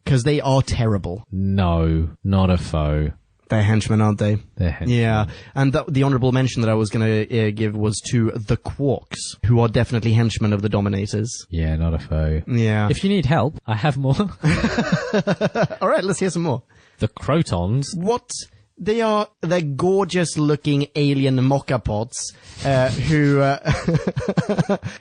[SPEAKER 3] Because they are terrible.
[SPEAKER 2] No, not a foe.
[SPEAKER 3] They're henchmen, aren't they?
[SPEAKER 2] They're henchmen.
[SPEAKER 3] Yeah. And the honourable mention that I was going to give was to the Quarks, who are definitely henchmen of the Dominators.
[SPEAKER 2] Yeah, not a foe.
[SPEAKER 3] Yeah.
[SPEAKER 2] If you need help, I have more.
[SPEAKER 3] All right, let's hear some more.
[SPEAKER 2] The Crotons.
[SPEAKER 3] What? They're gorgeous-looking alien mockapots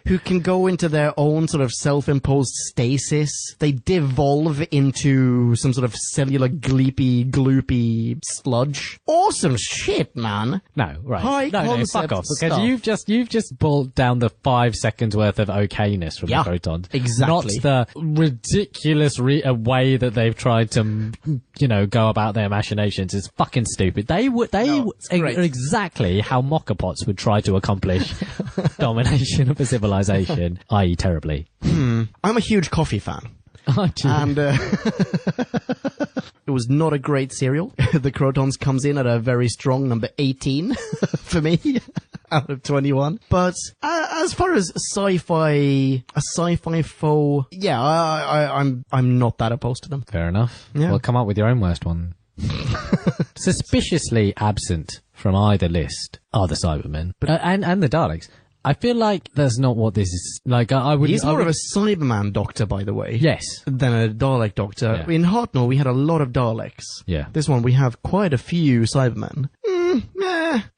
[SPEAKER 3] who can go into their own sort of self-imposed stasis. They devolve into some sort of cellular gloopy sludge. Awesome shit, man.
[SPEAKER 2] No, right.
[SPEAKER 3] High
[SPEAKER 2] no,
[SPEAKER 3] concept
[SPEAKER 2] fuck off.
[SPEAKER 3] stuff.
[SPEAKER 2] Because you've just boiled down the 5 seconds worth of okayness from the Crotons.
[SPEAKER 3] Exactly.
[SPEAKER 2] Not the ridiculous way that they've tried to, go about their machinations. It's fucking stupid. They exactly how mockapots would try to accomplish domination of a civilization, i.e. terribly.
[SPEAKER 3] I'm a huge coffee fan. And it was not a great cereal. The Crotons comes in at a very strong number 18 for me out of 21. But as far as a sci-fi foe, yeah, I'm not that opposed to them.
[SPEAKER 2] Fair enough.
[SPEAKER 3] Yeah.
[SPEAKER 2] Well, come up with your own worst one. Suspiciously absent from either list are the Cybermen and the Daleks. I feel like that's not what this is. Like, I would.
[SPEAKER 3] He's more of a Cyberman doctor, by the way.
[SPEAKER 2] Yes.
[SPEAKER 3] Than a Dalek doctor.
[SPEAKER 2] Yeah.
[SPEAKER 3] In Hartnell, we had a lot of Daleks.
[SPEAKER 2] Yeah.
[SPEAKER 3] This one, we have quite a few Cybermen.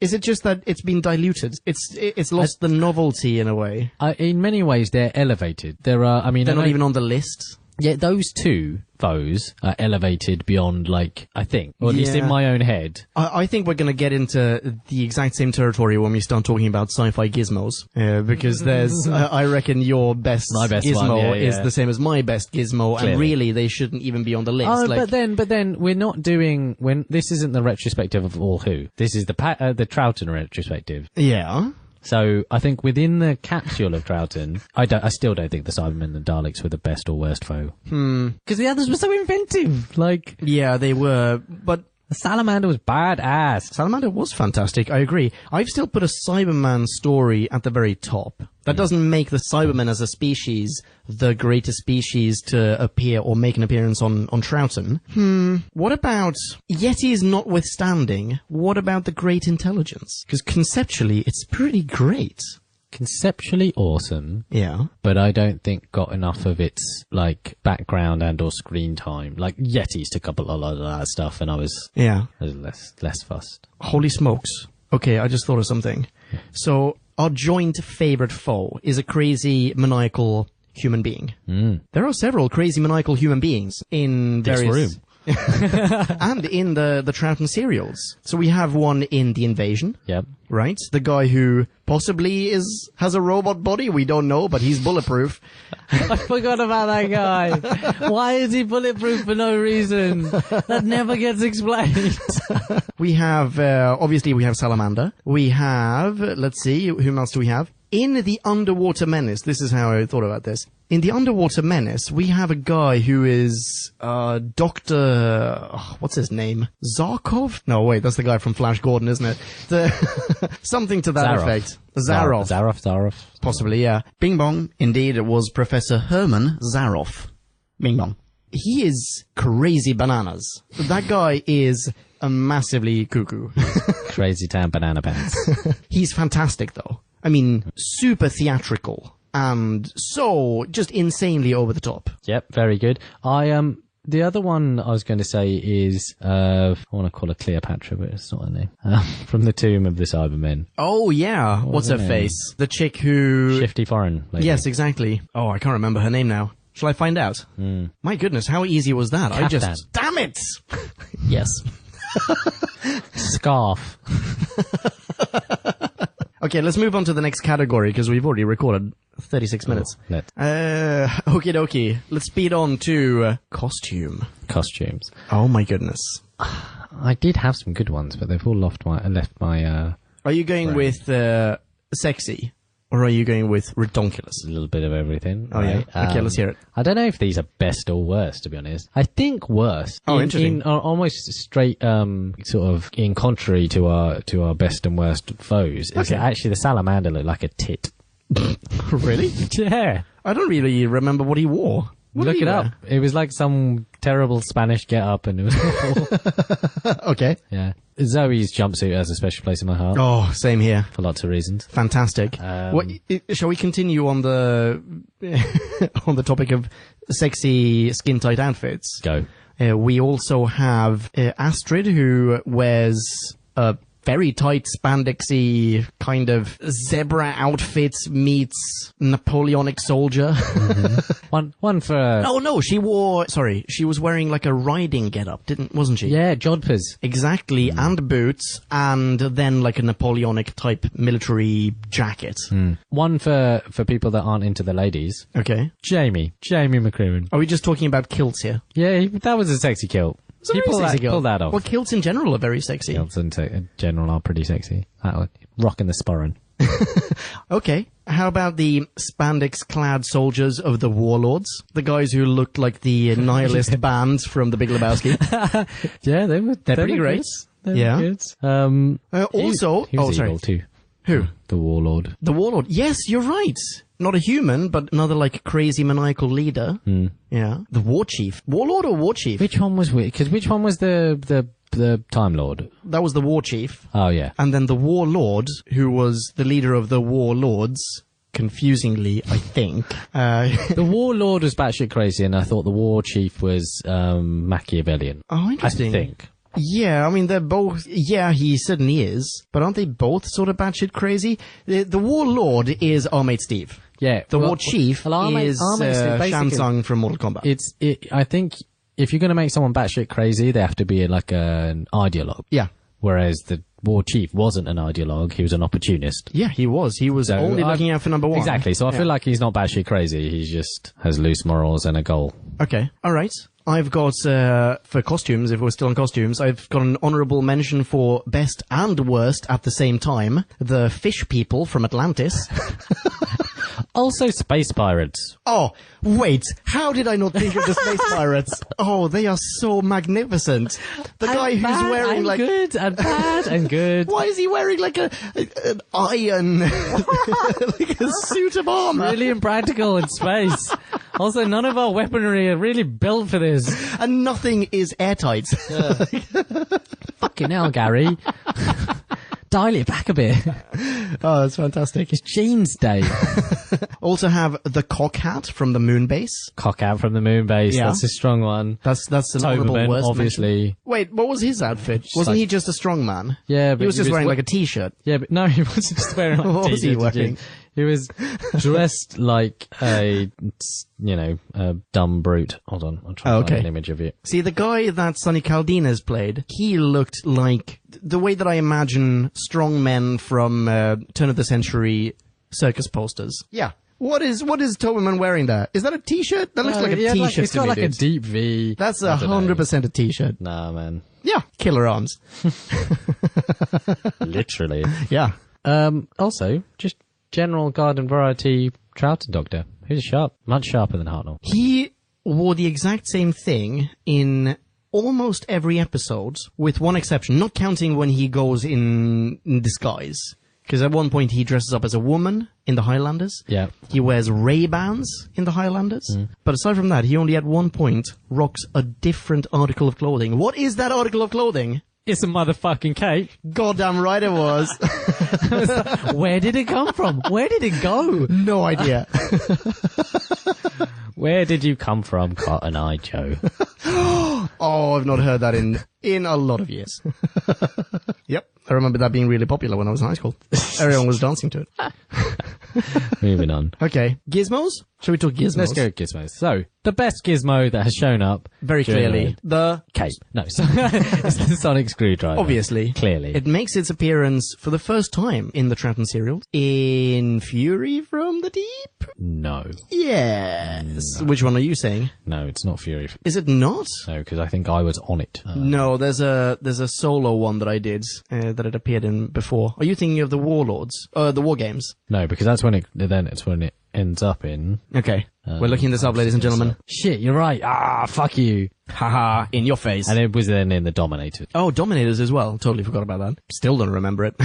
[SPEAKER 3] Is it just that it's been diluted? It's lost the novelty in a way.
[SPEAKER 2] In many ways, they're elevated. They're
[SPEAKER 3] not even on the list.
[SPEAKER 2] Yeah, those two foes are elevated beyond, like, I think, or at least in my own head.
[SPEAKER 3] I think we're going to get into the exact same territory when we start talking about sci-fi gizmos, because there's, I reckon your
[SPEAKER 2] my best
[SPEAKER 3] gizmo
[SPEAKER 2] one,
[SPEAKER 3] is the same as my best gizmo,
[SPEAKER 2] Clearly.
[SPEAKER 3] and really they shouldn't even be on the list.
[SPEAKER 2] Oh, but then we're not doing this isn't the retrospective of All Who. This is the Troughton retrospective.
[SPEAKER 3] Yeah.
[SPEAKER 2] So I think within the capsule of Troughton, I still don't think the Cybermen and Daleks were the best or worst foe. Because the others were so inventive. Like,
[SPEAKER 3] yeah, they were, but
[SPEAKER 2] the Salamander was badass.
[SPEAKER 3] Salamander was fantastic, I agree. I've still put a Cyberman story at the very top. That doesn't make the Cybermen as a species the greatest species to appear or make an appearance on Troughton. What about, Yetis notwithstanding, what about the Great Intelligence? Because conceptually, it's pretty great.
[SPEAKER 2] Conceptually awesome.
[SPEAKER 3] Yeah.
[SPEAKER 2] But I don't think got enough of its, like, background and or screen time. Like, Yetis took up a lot of that stuff, and I was less fussed.
[SPEAKER 3] Holy smokes. Okay, I just thought of something. So, our joint favorite foe is a crazy, maniacal human being. There are several crazy, maniacal human beings in various...
[SPEAKER 2] This room.
[SPEAKER 3] and in the Troughton serials. So we have one in The Invasion.
[SPEAKER 2] Yep.
[SPEAKER 3] Right? The guy who possibly has a robot body, we don't know, but he's bulletproof.
[SPEAKER 2] I forgot about that guy. Why is he bulletproof for no reason? That never gets explained.
[SPEAKER 3] We have, obviously we have Salamander. We have, let's see, whom else do we have? In The Underwater Menace, this is how I thought about this. In The Underwater Menace, we have a guy who is, Dr. What's his name? Zarkov? No, wait, that's the guy from Flash Gordon, isn't it? Something to that effect.
[SPEAKER 2] Zaroff.
[SPEAKER 3] Possibly, yeah. Bing bong. Indeed, it was Professor Herman Zaroff. Bing bong. He is crazy bananas. That guy is a massively cuckoo.
[SPEAKER 2] Crazy town banana pants.
[SPEAKER 3] He's fantastic, though. I mean, super theatrical and so just insanely over the top.
[SPEAKER 2] Yep, very good. The other one I was going to say is, I want to call her Cleopatra, but it's not her name. From the Tomb of the Cybermen.
[SPEAKER 3] Oh, yeah. What's her face? The chick who...
[SPEAKER 2] Shifty foreign lady.
[SPEAKER 3] Yes, exactly. Oh, I can't remember her name now. Shall I find out? My goodness, how easy was that?
[SPEAKER 2] Captain.
[SPEAKER 3] Damn it! Yes.
[SPEAKER 2] Scarf.
[SPEAKER 3] Okay, let's move on to the next category, because we've already recorded 36 minutes. Okie dokie. Let's speed on to costume.
[SPEAKER 2] Costumes.
[SPEAKER 3] Oh my goodness.
[SPEAKER 2] I did have some good ones, but they've all left my
[SPEAKER 3] Are you going with sexy? Or are you going with redonkulous?
[SPEAKER 2] A little bit of everything.
[SPEAKER 3] Oh,
[SPEAKER 2] right?
[SPEAKER 3] yeah. Okay, let's hear it.
[SPEAKER 2] I don't know if these are best or worst, to be honest. I think worst.
[SPEAKER 3] Oh, interesting.
[SPEAKER 2] Almost straight, sort of in contrary to our best and worst foes. Is that actually the Salamander looked like a tit.
[SPEAKER 3] Really?
[SPEAKER 2] Yeah. I
[SPEAKER 3] don't really remember what he wore.
[SPEAKER 2] Look it up. It was like some terrible Spanish get-up, and it was awful.
[SPEAKER 3] Okay.
[SPEAKER 2] Yeah. Zoe's jumpsuit has a special place in my heart.
[SPEAKER 3] Oh, same here.
[SPEAKER 2] For lots of reasons.
[SPEAKER 3] Fantastic. Shall we continue on the on the topic of sexy skin-tight outfits?
[SPEAKER 2] Go.
[SPEAKER 3] We also have Astrid, who wears a very tight spandexy kind of zebra outfit meets Napoleonic soldier.
[SPEAKER 2] Mm-hmm. One for...
[SPEAKER 3] Oh no, she was wearing like a riding getup, wasn't she?
[SPEAKER 2] Yeah, jodhpurs.
[SPEAKER 3] Exactly, and boots, and then like a Napoleonic type military jacket.
[SPEAKER 2] One for people that aren't into the ladies.
[SPEAKER 3] Okay.
[SPEAKER 2] Jamie McCrimmon.
[SPEAKER 3] Are we just talking about kilts here?
[SPEAKER 2] Yeah, that was a sexy kilt. He pulled that off.
[SPEAKER 3] Well, kilts in general are very sexy.
[SPEAKER 2] Kilts in general are pretty sexy. Rocking the sporran.
[SPEAKER 3] Okay. How about the spandex-clad soldiers of the Warlords? The guys who looked like the nihilist band from The Big Lebowski.
[SPEAKER 2] Yeah, they're
[SPEAKER 3] pretty great.
[SPEAKER 2] Good.
[SPEAKER 3] Yeah.
[SPEAKER 2] Good.
[SPEAKER 3] Also...
[SPEAKER 2] he was evil too.
[SPEAKER 3] Who?
[SPEAKER 2] The Warlord.
[SPEAKER 3] The Warlord. Yes, you're right. Not a human, but another like crazy maniacal leader. Yeah. The War Chief. Warlord or War Chief?
[SPEAKER 2] Which one was which? Because which one was the Time Lord?
[SPEAKER 3] That was the War Chief.
[SPEAKER 2] Oh, yeah.
[SPEAKER 3] And then the Warlord, who was the leader of the Warlords, confusingly, I think.
[SPEAKER 2] The Warlord was batshit crazy, and I thought the War Chief was Machiavellian.
[SPEAKER 3] Oh, interesting.
[SPEAKER 2] I think.
[SPEAKER 3] Yeah, I mean, they're both... Yeah, he certainly is. But aren't they both sort of batshit crazy? The Warlord is our mate Steve.
[SPEAKER 2] Yeah.
[SPEAKER 3] The War Chief is Shang Tsung from Mortal Kombat.
[SPEAKER 2] I think if you're going to make someone batshit crazy, they have to be like an ideologue.
[SPEAKER 3] Yeah.
[SPEAKER 2] Whereas the War Chief wasn't an ideologue, he was an opportunist.
[SPEAKER 3] Yeah, he was. He was only looking out for number one.
[SPEAKER 2] Exactly. So I feel like he's not batshit crazy. He just has loose morals and a goal.
[SPEAKER 3] Okay. All right. I've got, for costumes, if we're still on costumes, I've got an honourable mention for best and worst at the same time. The fish people from Atlantis.
[SPEAKER 2] Also space pirates.
[SPEAKER 3] Oh, wait. How did I not think of the space pirates? Oh, they are so magnificent. The guy who's wearing like...
[SPEAKER 2] good and bad and good.
[SPEAKER 3] Why is he wearing like an iron, like a suit of armour?
[SPEAKER 2] Really impractical in space. Also, none of our weaponry are really built for this.
[SPEAKER 3] And nothing is airtight.
[SPEAKER 2] Fucking hell, Gary. Dial it back a bit.
[SPEAKER 3] Oh, that's fantastic.
[SPEAKER 2] It's Jeans Day.
[SPEAKER 3] Also have the cock hat from the moon base.
[SPEAKER 2] Cock out from the moon base.
[SPEAKER 3] Yeah.
[SPEAKER 2] That's a strong one.
[SPEAKER 3] That's an honourable
[SPEAKER 2] Toberman,
[SPEAKER 3] worst
[SPEAKER 2] obviously.
[SPEAKER 3] mention. Wait, what was his outfit? Wasn't he just a strong man?
[SPEAKER 2] Yeah, but
[SPEAKER 3] he was just wearing like a t-shirt.
[SPEAKER 2] Yeah, but no, he wasn't just wearing like
[SPEAKER 3] What
[SPEAKER 2] a
[SPEAKER 3] was he
[SPEAKER 2] t-shirt.
[SPEAKER 3] wearing?
[SPEAKER 2] He was dressed like a dumb brute. Hold on, I'll try to find an image of you.
[SPEAKER 3] See, the guy that Sonny Caldena's played, he looked like the way that I imagine strong men from turn of the century circus posters. Yeah. What is Toberman wearing there? Is that a t-shirt? That looks like a t-shirt
[SPEAKER 2] it's
[SPEAKER 3] to
[SPEAKER 2] got
[SPEAKER 3] me,
[SPEAKER 2] like
[SPEAKER 3] dude.
[SPEAKER 2] a deep V.
[SPEAKER 3] That's 100% a t-shirt.
[SPEAKER 2] Nah, man.
[SPEAKER 3] Yeah. Killer arms.
[SPEAKER 2] Literally.
[SPEAKER 3] Yeah.
[SPEAKER 2] Also, just general garden variety Troughton doctor. Who's sharp. Much sharper than Hartnell.
[SPEAKER 3] He wore the exact same thing in almost every episode, with one exception, not counting when he goes in disguise. Because at one point he dresses up as a woman in the Highlanders.
[SPEAKER 2] Yeah.
[SPEAKER 3] He wears Ray-Bans in the Highlanders. But aside from that, he only at one point rocks a different article of clothing. What is that article of clothing?
[SPEAKER 2] It's a motherfucking cape.
[SPEAKER 3] Goddamn right it was.
[SPEAKER 2] Where did it come from? Where did it go?
[SPEAKER 3] No idea.
[SPEAKER 2] Where did you come from, Cotton Eye Joe?
[SPEAKER 3] Oh, I've not heard that in a lot of years. Yep. I remember that being really popular when I was in high school. Everyone was dancing to it.
[SPEAKER 2] Moving on.
[SPEAKER 3] Okay. Gizmos? Shall we talk gizmos?
[SPEAKER 2] Let's go gizmos. So, the best gizmo that has shown up...
[SPEAKER 3] Very clearly.
[SPEAKER 2] The cape. No, it's the sonic screwdriver.
[SPEAKER 3] Obviously.
[SPEAKER 2] Clearly.
[SPEAKER 3] It makes its appearance for the first time in the Troughton serials. In Fury from the Deep?
[SPEAKER 2] No.
[SPEAKER 3] Yes. No. Which one are you saying?
[SPEAKER 2] No, it's not Fury.
[SPEAKER 3] Is it not?
[SPEAKER 2] No, because I think I was on it.
[SPEAKER 3] No, there's a solo one that I did that it appeared in before. Are you thinking of the Warlords? The War Games?
[SPEAKER 2] No, because that's when it ends up in.
[SPEAKER 3] Okay. We're looking this up, ladies and gentlemen.
[SPEAKER 2] Shit, you're right. Ah, fuck you.
[SPEAKER 3] Haha, in your face.
[SPEAKER 2] And it was then in the Dominators.
[SPEAKER 3] Oh, Dominators as well. Totally forgot about that. Still don't remember it.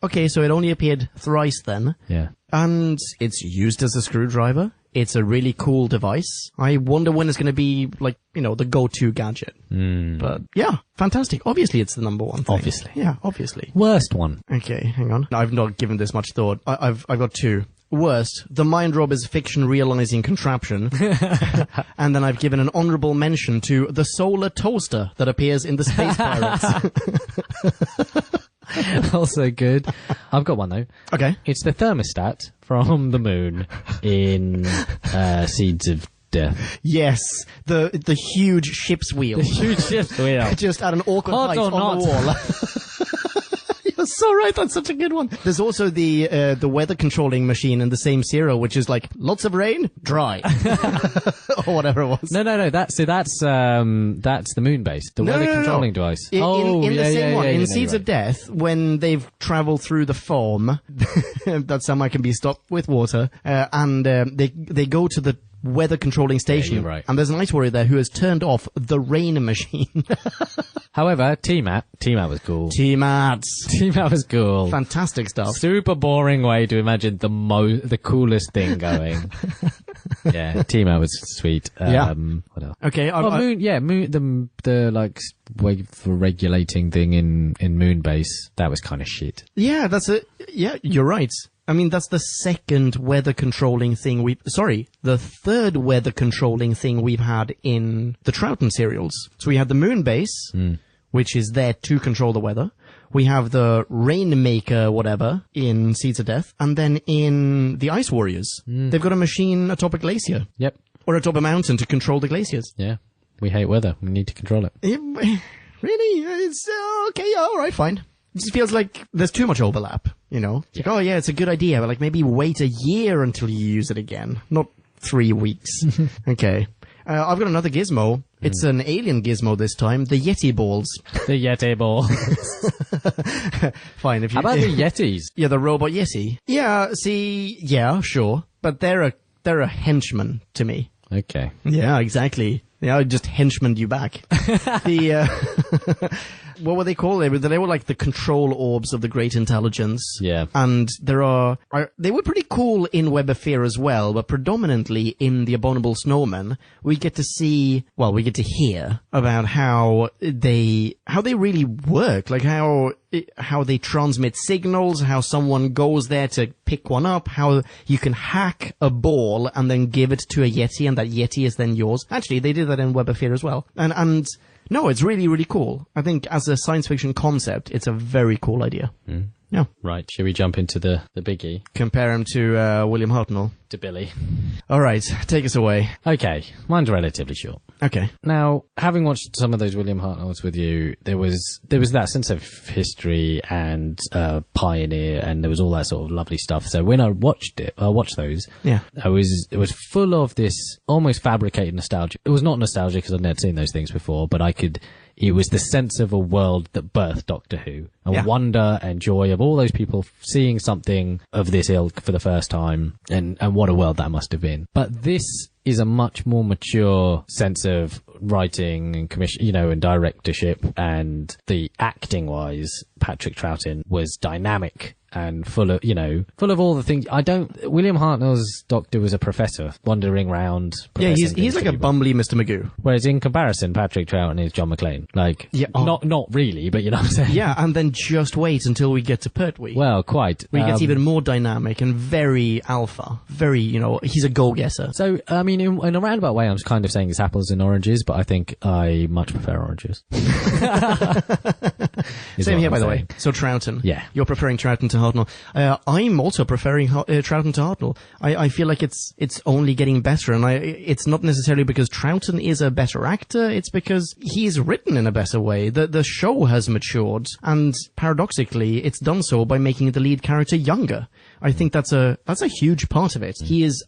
[SPEAKER 3] Okay, so it only appeared thrice then.
[SPEAKER 2] Yeah.
[SPEAKER 3] And it's used as a screwdriver. It's a really cool device. I wonder when it's going to be, like, the go-to gadget. But, yeah, fantastic. Obviously, it's the number one thing.
[SPEAKER 2] Obviously.
[SPEAKER 3] Yeah, obviously.
[SPEAKER 2] Worst one.
[SPEAKER 3] Okay, hang on. I've not given this much thought. I've got two. worst, the Mind Rob is a fiction realizing contraption. And then I've given an honorable mention to the solar toaster that appears in the Space Pirates.
[SPEAKER 2] Also good. I've got one though.
[SPEAKER 3] Okay.
[SPEAKER 2] It's the thermostat from the moon in Seeds of Death.
[SPEAKER 3] Yes, the huge ship's wheel.
[SPEAKER 2] Huge shift wheel.
[SPEAKER 3] Just at an awkward height
[SPEAKER 2] or
[SPEAKER 3] on the wall. You're so right, that's such a good one. There's also the weather controlling machine in the same serial, which is like, lots of rain, dry. Or whatever it was.
[SPEAKER 2] No. That's the moon base, the weather controlling device.
[SPEAKER 3] In the same one, in Seeds
[SPEAKER 2] right.
[SPEAKER 3] of Death, when they've travelled through the foam, that somehow can be stopped with water, and they go to the weather controlling station,
[SPEAKER 2] you're right.
[SPEAKER 3] and there's an ice warrior there who has turned off the rain machine.
[SPEAKER 2] However, T-Mat was cool.
[SPEAKER 3] T-Mats.
[SPEAKER 2] T-Mat was cool.
[SPEAKER 3] Fantastic stuff.
[SPEAKER 2] Super boring way to imagine the coolest thing going. Yeah, T-Mat was sweet.
[SPEAKER 3] Yeah.
[SPEAKER 2] What else?
[SPEAKER 3] Okay.
[SPEAKER 2] Moon, the like way for regulating thing in Moonbase, that was kind of shit.
[SPEAKER 3] Yeah, yeah, you're right. I mean, that's the second weather controlling thing the third weather controlling thing we've had in the Troughton serials. So we had the moon base, which is there to control the weather. We have the Rainmaker, whatever, in Seeds of Death. And then in the Ice Warriors, they've got a machine atop a glacier.
[SPEAKER 2] Yep.
[SPEAKER 3] Or atop a mountain to control the glaciers.
[SPEAKER 2] Yeah. We hate weather. We need to control it.
[SPEAKER 3] Really? It's okay, all right, fine. It just feels like there's too much overlap, you know? It's like, oh yeah, it's a good idea, but like maybe wait a year until you use it again, not 3 weeks. Okay. I've got another gizmo. It's an alien gizmo this time, the Yeti balls.
[SPEAKER 2] The Yeti ball.
[SPEAKER 3] Fine, if you...
[SPEAKER 2] How about the Yetis?
[SPEAKER 3] Yeah, the robot Yeti. Yeah, sure. But they're a henchman to me.
[SPEAKER 2] Okay.
[SPEAKER 3] Yeah, exactly. Yeah, I just henchmaned you back. What were they called? They were like the control orbs of the great intelligence.
[SPEAKER 2] Yeah.
[SPEAKER 3] And they were pretty cool in Web of Fear as well, but predominantly in The Abominable Snowman, we get to hear about how they really work, like how they transmit signals, how someone goes there to pick one up, how you can hack a ball and then give it to a Yeti, and that Yeti is then yours. Actually, they did that in Web of Fear as well. And no, it's really, really cool. I think as a science fiction concept, it's a very cool idea. Yeah.
[SPEAKER 2] Right, shall we jump into the biggie?
[SPEAKER 3] Compare him to William Hartnell.
[SPEAKER 2] To Billy.
[SPEAKER 3] All right, take us away.
[SPEAKER 2] Okay, mine's relatively short.
[SPEAKER 3] Okay.
[SPEAKER 2] Now, having watched some of those William Hartnells with you, there was that sense of history and pioneer, and there was all that sort of lovely stuff. So when I watched those,
[SPEAKER 3] yeah,
[SPEAKER 2] it was full of this almost fabricated nostalgia. It was not nostalgia because I'd never seen those things before, but it was the sense of a world that birthed Doctor Who. And wonder and joy of all those people seeing something of this ilk for the first time, and what a world that must have been. But this is a much more mature sense of writing and commission, and directorship, and the acting wise, Patrick Troughton was dynamic and full of all the things. William Hartnell's Doctor was a professor wandering around.
[SPEAKER 3] Yeah, he's like a bumbly Mr. Magoo.
[SPEAKER 2] Whereas in comparison, Patrick Troughton is John McClane. Not really, but you know what I'm saying.
[SPEAKER 3] Yeah, and then just wait until we get to Pertwee.
[SPEAKER 2] Well, quite.
[SPEAKER 3] Where he gets even more dynamic and very alpha. Very, he's a go-guesser.
[SPEAKER 2] So, I mean, in a roundabout way, I'm kind of saying it's apples and oranges, but I think I much prefer oranges.
[SPEAKER 3] Same here, by the way. So Troughton.
[SPEAKER 2] Yeah.
[SPEAKER 3] You're preferring Troughton to Hartnell. I'm also preferring Troughton to Hartnell. I feel like it's only getting better, and it's not necessarily because Troughton is a better actor, it's because he's written in a better way. The show has matured, and paradoxically, it's done so by making the lead character younger. I think that's a huge part of it. He's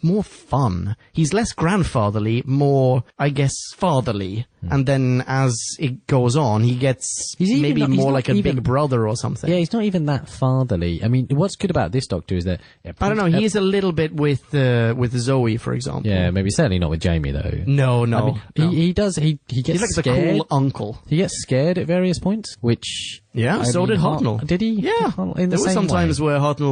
[SPEAKER 3] more fun. He's less grandfatherly, more, I guess, fatherly. And then as it goes on, he gets maybe more like a big brother or something.
[SPEAKER 2] Yeah, he's not even that fatherly. I mean, what's good about this Doctor is that...
[SPEAKER 3] I don't know, he's a little bit with Zoe, for example.
[SPEAKER 2] Yeah, maybe certainly not with Jamie, though.
[SPEAKER 3] No.
[SPEAKER 2] I mean, he gets
[SPEAKER 3] he's like
[SPEAKER 2] scared.
[SPEAKER 3] The cool uncle.
[SPEAKER 2] He gets scared at various points, which...
[SPEAKER 3] Yeah, so did Hartnell.
[SPEAKER 2] Did he?
[SPEAKER 3] Yeah.
[SPEAKER 2] There
[SPEAKER 3] were some times where Hartnell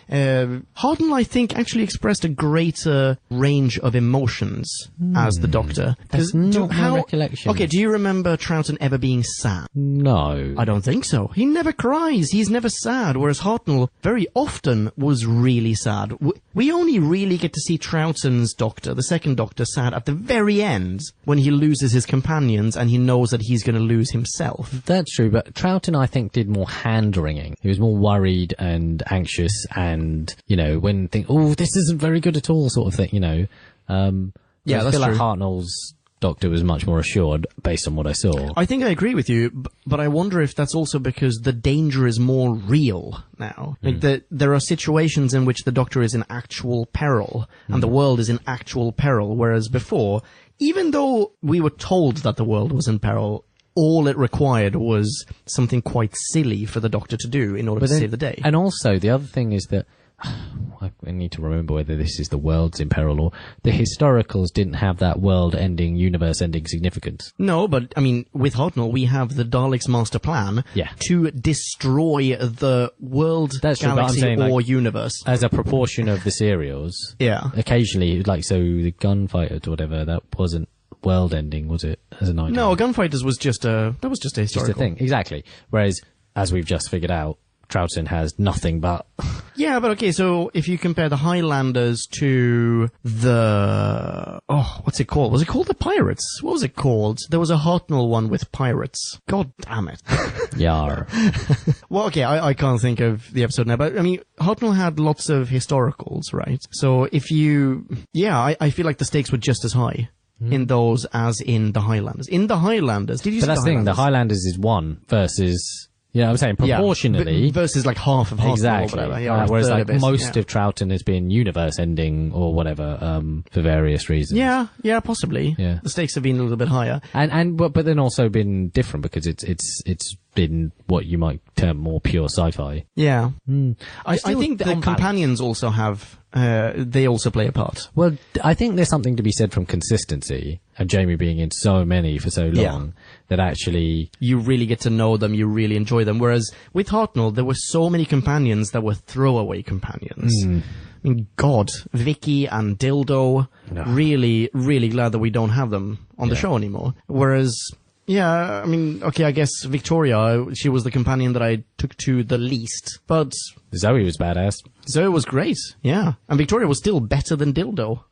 [SPEAKER 3] Hartnell, I think, actually expressed a greater range of emotions as the Doctor.
[SPEAKER 2] That's not my recollection.
[SPEAKER 3] Okay, do you remember Troughton ever being sad?
[SPEAKER 2] No.
[SPEAKER 3] I don't think so. He never cries. He's never sad, whereas Hartnell very often was really sad. We only really get to see Troughton's Doctor, the second Doctor, sad at the very end when he loses his companions and he knows that he's going to lose himself.
[SPEAKER 2] That's true, but Troughton, I think, did more hand-wringing. He was more worried and anxious and, when this isn't very good at all sort of thing,
[SPEAKER 3] Yeah,
[SPEAKER 2] I
[SPEAKER 3] that's
[SPEAKER 2] feel like
[SPEAKER 3] true.
[SPEAKER 2] Hartnell's Doctor was much more assured based on what I saw.
[SPEAKER 3] I think I agree with you, but I wonder if that's also because the danger is more real now. Like there are situations in which the Doctor is in actual peril, and the world is in actual peril, whereas before, even though we were told that the world was in peril, all it required was something quite silly for the Doctor to do in order to save the day.
[SPEAKER 2] And also, the other thing is that I need to remember whether this is the world's in peril or the historicals didn't have that world-ending, universe-ending significance.
[SPEAKER 3] No, but, I mean, with Hartnell, we have the Daleks' master plan to destroy the world, galaxy, or universe.
[SPEAKER 2] As a proportion of the serials, occasionally, so the gunfighters or whatever, that wasn't world-ending, was it, as an idea?
[SPEAKER 3] No, Gunfighters was just a historical.
[SPEAKER 2] Just a thing, exactly. Whereas, as we've just figured out, Troughton has nothing but...
[SPEAKER 3] Yeah, but okay, so if you compare the Highlanders to the... what's it called? Was it called the Pirates? What was it called? There was a Hartnell one with pirates. God damn it.
[SPEAKER 2] Yar.
[SPEAKER 3] Well, okay, I can't think of the episode now, but, I mean, Hartnell had lots of historicals, right? So if you... Yeah, I feel like the stakes were just as high in those as in the Highlanders. In the Highlanders, did you see
[SPEAKER 2] the Highlanders? But that's the thing, the Highlanders is one versus... Yeah, I'm saying proportionally.
[SPEAKER 3] Versus like half of Hartnell
[SPEAKER 2] exactly.
[SPEAKER 3] or whatever. Yeah,
[SPEAKER 2] whereas like most of Troughton has been universe ending or whatever, for various reasons.
[SPEAKER 3] Yeah, possibly.
[SPEAKER 2] Yeah.
[SPEAKER 3] The stakes have been a little bit higher.
[SPEAKER 2] But then also been different because it's been what you might term more pure sci-fi.
[SPEAKER 3] Yeah. I think the companions also have, they also play a part.
[SPEAKER 2] Well, I think there's something to be said from consistency and Jamie being in so many for so long that actually...
[SPEAKER 3] You really get to know them, you really enjoy them. Whereas with Hartnell, there were so many companions that were throwaway companions. I mean, God, Vicky and Dildo, really, really glad that we don't have them on the show anymore. Whereas... Yeah, I mean, okay, I guess Victoria, she was the companion that I took to the least, but...
[SPEAKER 2] Zoe was badass.
[SPEAKER 3] Zoe was great, yeah. And Victoria was still better than Dildo,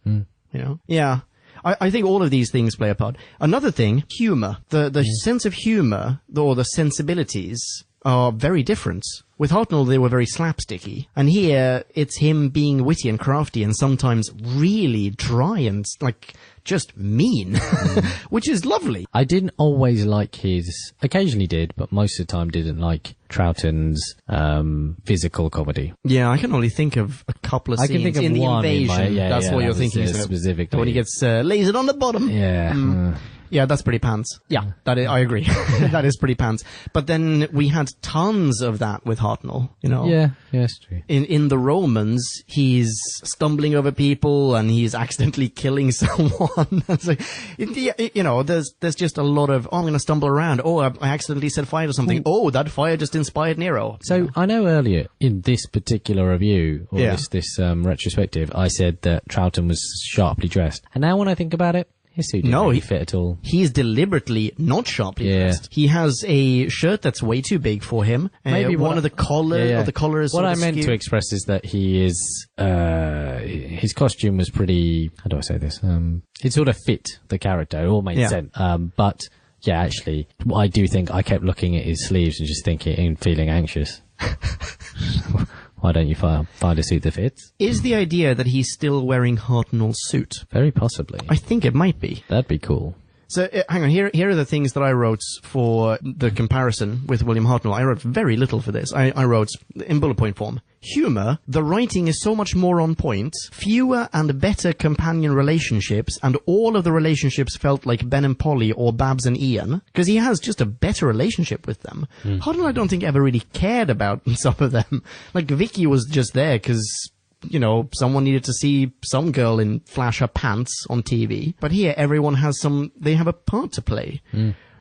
[SPEAKER 3] Yeah. I think all of these things play a part. Another thing, humor. The sense of humor, or the sensibilities, are very different. With Hartnell, they were very slapsticky. And here, it's him being witty and crafty and sometimes really dry and, just mean. Which is lovely.
[SPEAKER 2] I didn't always like his... Occasionally did, but most of the time didn't like Troughton's physical comedy.
[SPEAKER 3] Yeah, I can only think of a couple of scenes.
[SPEAKER 2] I can think of
[SPEAKER 3] in the
[SPEAKER 2] one
[SPEAKER 3] invasion. That's what you're thinking,
[SPEAKER 2] specifically.
[SPEAKER 3] When he gets lasered on the bottom.
[SPEAKER 2] Yeah.
[SPEAKER 3] Yeah, that's pretty pants. Yeah, I agree. That is pretty pants. But then we had tons of that with Hartnell,
[SPEAKER 2] Yeah, it's true.
[SPEAKER 3] In the Romans, he's stumbling over people and he's accidentally killing someone. It's like, there's just a lot of, I'm going to stumble around. I accidentally set fire to something. That fire just inspired Nero.
[SPEAKER 2] So I know earlier in this particular review, or this retrospective, I said that Troughton was sharply dressed. And now when I think about it, his suit didn't really fit at all.
[SPEAKER 3] He's deliberately not sharply dressed. He has a shirt that's way too big for him.
[SPEAKER 2] Maybe
[SPEAKER 3] one of the collars.
[SPEAKER 2] What I meant to express is that he is, his costume was pretty, how do I say this? It sort of fit the character. It all made sense. But yeah, actually, I do think I kept looking at his sleeves and just thinking and feeling anxious. Why don't you find a suit that fits?
[SPEAKER 3] Is the idea that he's still wearing Hartnell's suit?
[SPEAKER 2] Very possibly.
[SPEAKER 3] I think it might be.
[SPEAKER 2] That'd be cool.
[SPEAKER 3] So, hang on, here are the things that I wrote for the comparison with William Hartnell. I wrote very little for this. I wrote, in bullet point form, humor, the writing is so much more on point, fewer and better companion relationships, and all of the relationships felt like Ben and Polly or Babs and Ian, because he has just a better relationship with them. Hartnell, I don't think, ever really cared about some of them. Like, Vicky was just there because... someone needed to see some girl in flash her pants on TV. But here, everyone has they have a part to play.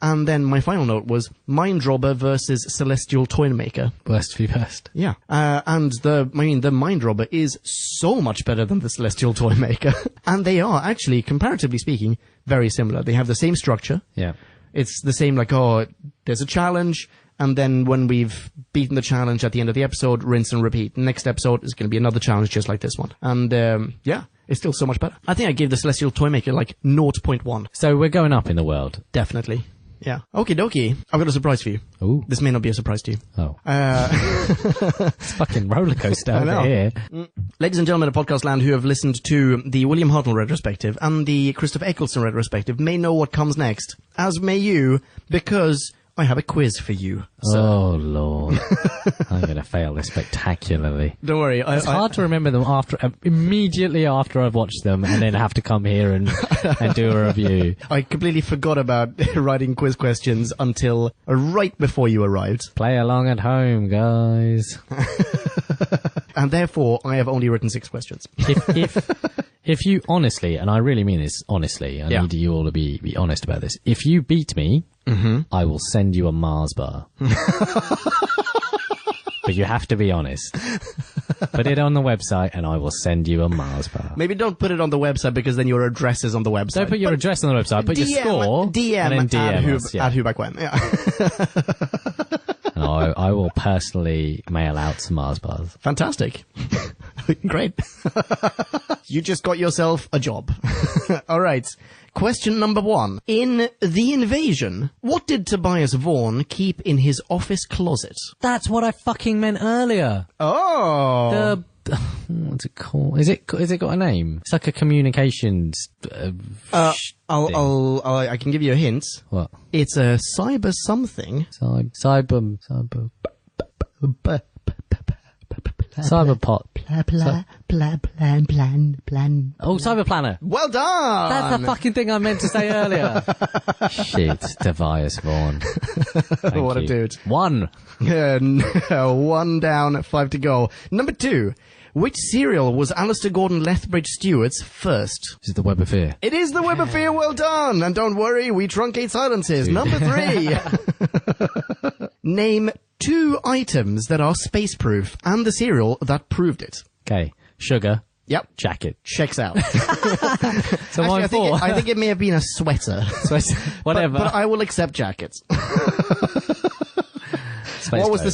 [SPEAKER 3] And then my final note was Mind Robber versus Celestial Toymaker.
[SPEAKER 2] Worst v best.
[SPEAKER 3] Yeah. And the Mind Robber is so much better than the Celestial Toymaker. And they are actually, comparatively speaking, very similar. They have the same structure.
[SPEAKER 2] Yeah.
[SPEAKER 3] It's the same, like, there's a challenge, and then when we've beaten the challenge at the end of the episode, rinse and repeat. Next episode is going to be another challenge just like this one. And, yeah, it's still so much better. I think I gave the Celestial Toymaker, like, 0.1.
[SPEAKER 2] So we're going up in the world.
[SPEAKER 3] Definitely. Yeah. Okie dokie. I've got a surprise for you.
[SPEAKER 2] Ooh.
[SPEAKER 3] This may not be a surprise to you.
[SPEAKER 2] Oh. It's fucking roller coaster over here.
[SPEAKER 3] Ladies and gentlemen of podcast land who have listened to the William Hartnell retrospective and the Christopher Eccleston retrospective may know what comes next, as may you, because I have a quiz for you. So.
[SPEAKER 2] Oh, Lord. I'm going to fail this spectacularly.
[SPEAKER 3] Don't worry.
[SPEAKER 2] It's hard to remember them immediately after I've watched them and then have to come here and do a review.
[SPEAKER 3] I completely forgot about writing quiz questions until right before you arrived.
[SPEAKER 2] Play along at home, guys.
[SPEAKER 3] And therefore, I have only written 6 questions.
[SPEAKER 2] If you honestly, and I really mean this honestly, I need you all to be honest about this. If you beat me, I will send you a Mars bar. But you have to be honest. Put it on the website and I will send you a Mars bar.
[SPEAKER 3] Maybe don't put it on the website because then your address is on the website.
[SPEAKER 2] Don't put your address on the website, put your score
[SPEAKER 3] DM
[SPEAKER 2] and then DM us.
[SPEAKER 3] at Whoback Yeah.
[SPEAKER 2] And I will personally mail out some Mars bars.
[SPEAKER 3] Fantastic. Great. You just got yourself a job. All right. Question number 1. In The Invasion, what did Tobias Vaughan keep in his office closet?
[SPEAKER 2] That's what I fucking meant earlier.
[SPEAKER 3] Oh.
[SPEAKER 2] What's it called? Is it got a name? It's like a communications.
[SPEAKER 3] I can give you a hint.
[SPEAKER 2] What?
[SPEAKER 3] It's a cyber something.
[SPEAKER 2] Cyberpot.
[SPEAKER 3] Plan.
[SPEAKER 2] Oh, Cyber Planner.
[SPEAKER 3] Well done!
[SPEAKER 2] That's the fucking thing I meant to say earlier. Shit, Tobias Vaughan.
[SPEAKER 3] What a dude.
[SPEAKER 2] 1.
[SPEAKER 3] 1 down, 5 to go. Number 2. Which serial was Alistair Gordon Lethbridge Stewart's first?
[SPEAKER 2] This is the Web of Fear.
[SPEAKER 3] It is the Web of Fear, well done! And don't worry, we truncate silences. Number 3. Name 2 items that are space-proof and the serial that proved it.
[SPEAKER 2] Okay. Sugar.
[SPEAKER 3] Yep.
[SPEAKER 2] Jacket.
[SPEAKER 3] Checks out.
[SPEAKER 2] So
[SPEAKER 3] actually, I think it may have been a sweater.
[SPEAKER 2] Whatever.
[SPEAKER 3] But I will accept jackets. What was the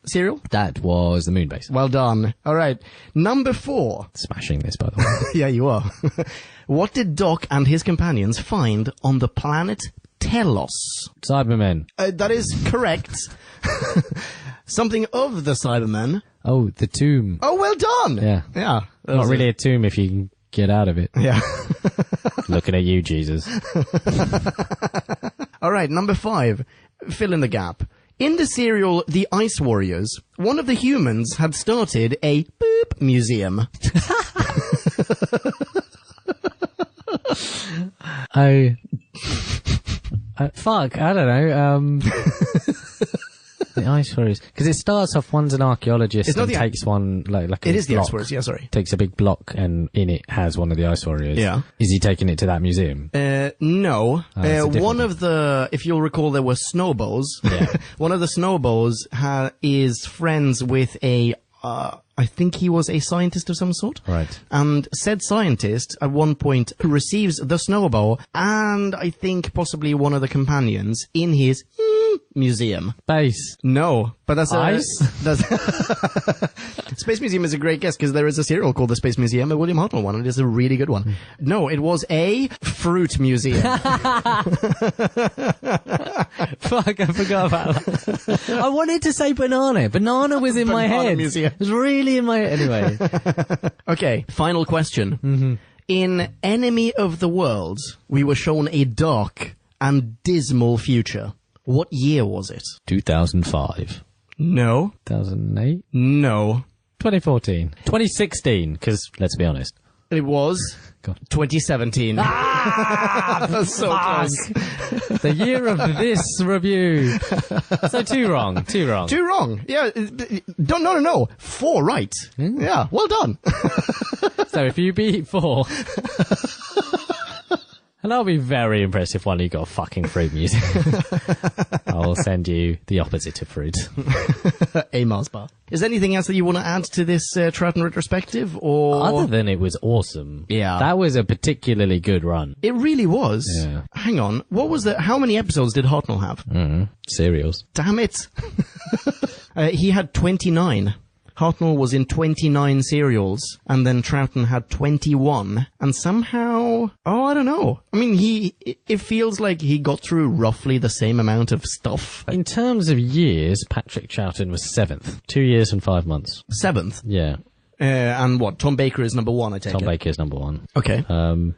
[SPEAKER 3] serial?
[SPEAKER 2] That was the moon base.
[SPEAKER 3] Well done. All right. Number 4.
[SPEAKER 2] Smashing this, by the way.
[SPEAKER 3] Yeah, you are. What did Doc and his companions find on the planet Telos?
[SPEAKER 2] Cybermen.
[SPEAKER 3] That is correct. Something of the Cybermen.
[SPEAKER 2] Oh, the tomb.
[SPEAKER 3] Oh, well done.
[SPEAKER 2] Yeah.
[SPEAKER 3] Yeah.
[SPEAKER 2] Not really a tomb if you can get out of it.
[SPEAKER 3] Yeah.
[SPEAKER 2] Looking at you, Jesus.
[SPEAKER 3] All right. Number 5. Fill in the gap. In the serial The Ice Warriors, one of the humans had started a boop museum.
[SPEAKER 2] Fuck, I don't know. The Ice Warriors. Because it starts off, one's an archaeologist and takes one, like
[SPEAKER 3] It is the
[SPEAKER 2] block,
[SPEAKER 3] Ice Warriors, yeah, sorry.
[SPEAKER 2] Takes a big block and in it has one of the Ice Warriors.
[SPEAKER 3] Yeah.
[SPEAKER 2] Is he taking it to that museum?
[SPEAKER 3] No. One of the, if you'll recall, there were Snowbows.
[SPEAKER 2] Yeah.
[SPEAKER 3] One of the Snowbows is friends with I think he was a scientist of some sort.
[SPEAKER 2] Right.
[SPEAKER 3] And said scientist, at one point, receives the Snowbow and I think possibly one of the companions in his museum.
[SPEAKER 2] Base.
[SPEAKER 3] No, but that's
[SPEAKER 2] Ice?
[SPEAKER 3] Space Museum is a great guess because there is a serial called the Space Museum, a William Hartnell one, and it is a really good one. No, it was a fruit museum.
[SPEAKER 2] Fuck, I forgot about that. I wanted to say banana. Banana was in my head.
[SPEAKER 3] Museum.
[SPEAKER 2] It was really in my head. Anyway.
[SPEAKER 3] Okay, final question. Mm-hmm. In Enemy of the World, we were shown a dark and dismal future. What year was it?
[SPEAKER 2] 2005.
[SPEAKER 3] No.
[SPEAKER 2] 2008?
[SPEAKER 3] No.
[SPEAKER 2] 2014. 2016, because let's be honest.
[SPEAKER 3] It was 2017.
[SPEAKER 2] Ah!
[SPEAKER 3] That's so close.
[SPEAKER 2] The year of this review. So 2 wrong. 2 wrong.
[SPEAKER 3] 2 wrong. Yeah. No. 4 right. Yeah. Well done.
[SPEAKER 2] So if you beat 4... And I'll be very impressed if one of you got fucking fruit music. I'll send you the opposite of fruit.
[SPEAKER 3] A Mars bar. Is there anything else that you want to add to this Troughton retrospective? Or
[SPEAKER 2] Other than it was awesome.
[SPEAKER 3] Yeah.
[SPEAKER 2] That was a particularly good run.
[SPEAKER 3] It really was.
[SPEAKER 2] Yeah.
[SPEAKER 3] Hang on. What was the? How many episodes did Hartnell have?
[SPEAKER 2] Cereals.
[SPEAKER 3] Damn it. He had 29. Hartnell was in 29 serials, and then Troughton had 21, and somehow, I don't know. I mean, it feels like he got through roughly the same amount of stuff.
[SPEAKER 2] In terms of years, Patrick Troughton was 7th. 2 years and 5 months.
[SPEAKER 3] 7th?
[SPEAKER 2] Yeah.
[SPEAKER 3] And what? Tom Baker is number 1, I take it?
[SPEAKER 2] Tom Baker is number 1.
[SPEAKER 3] Okay.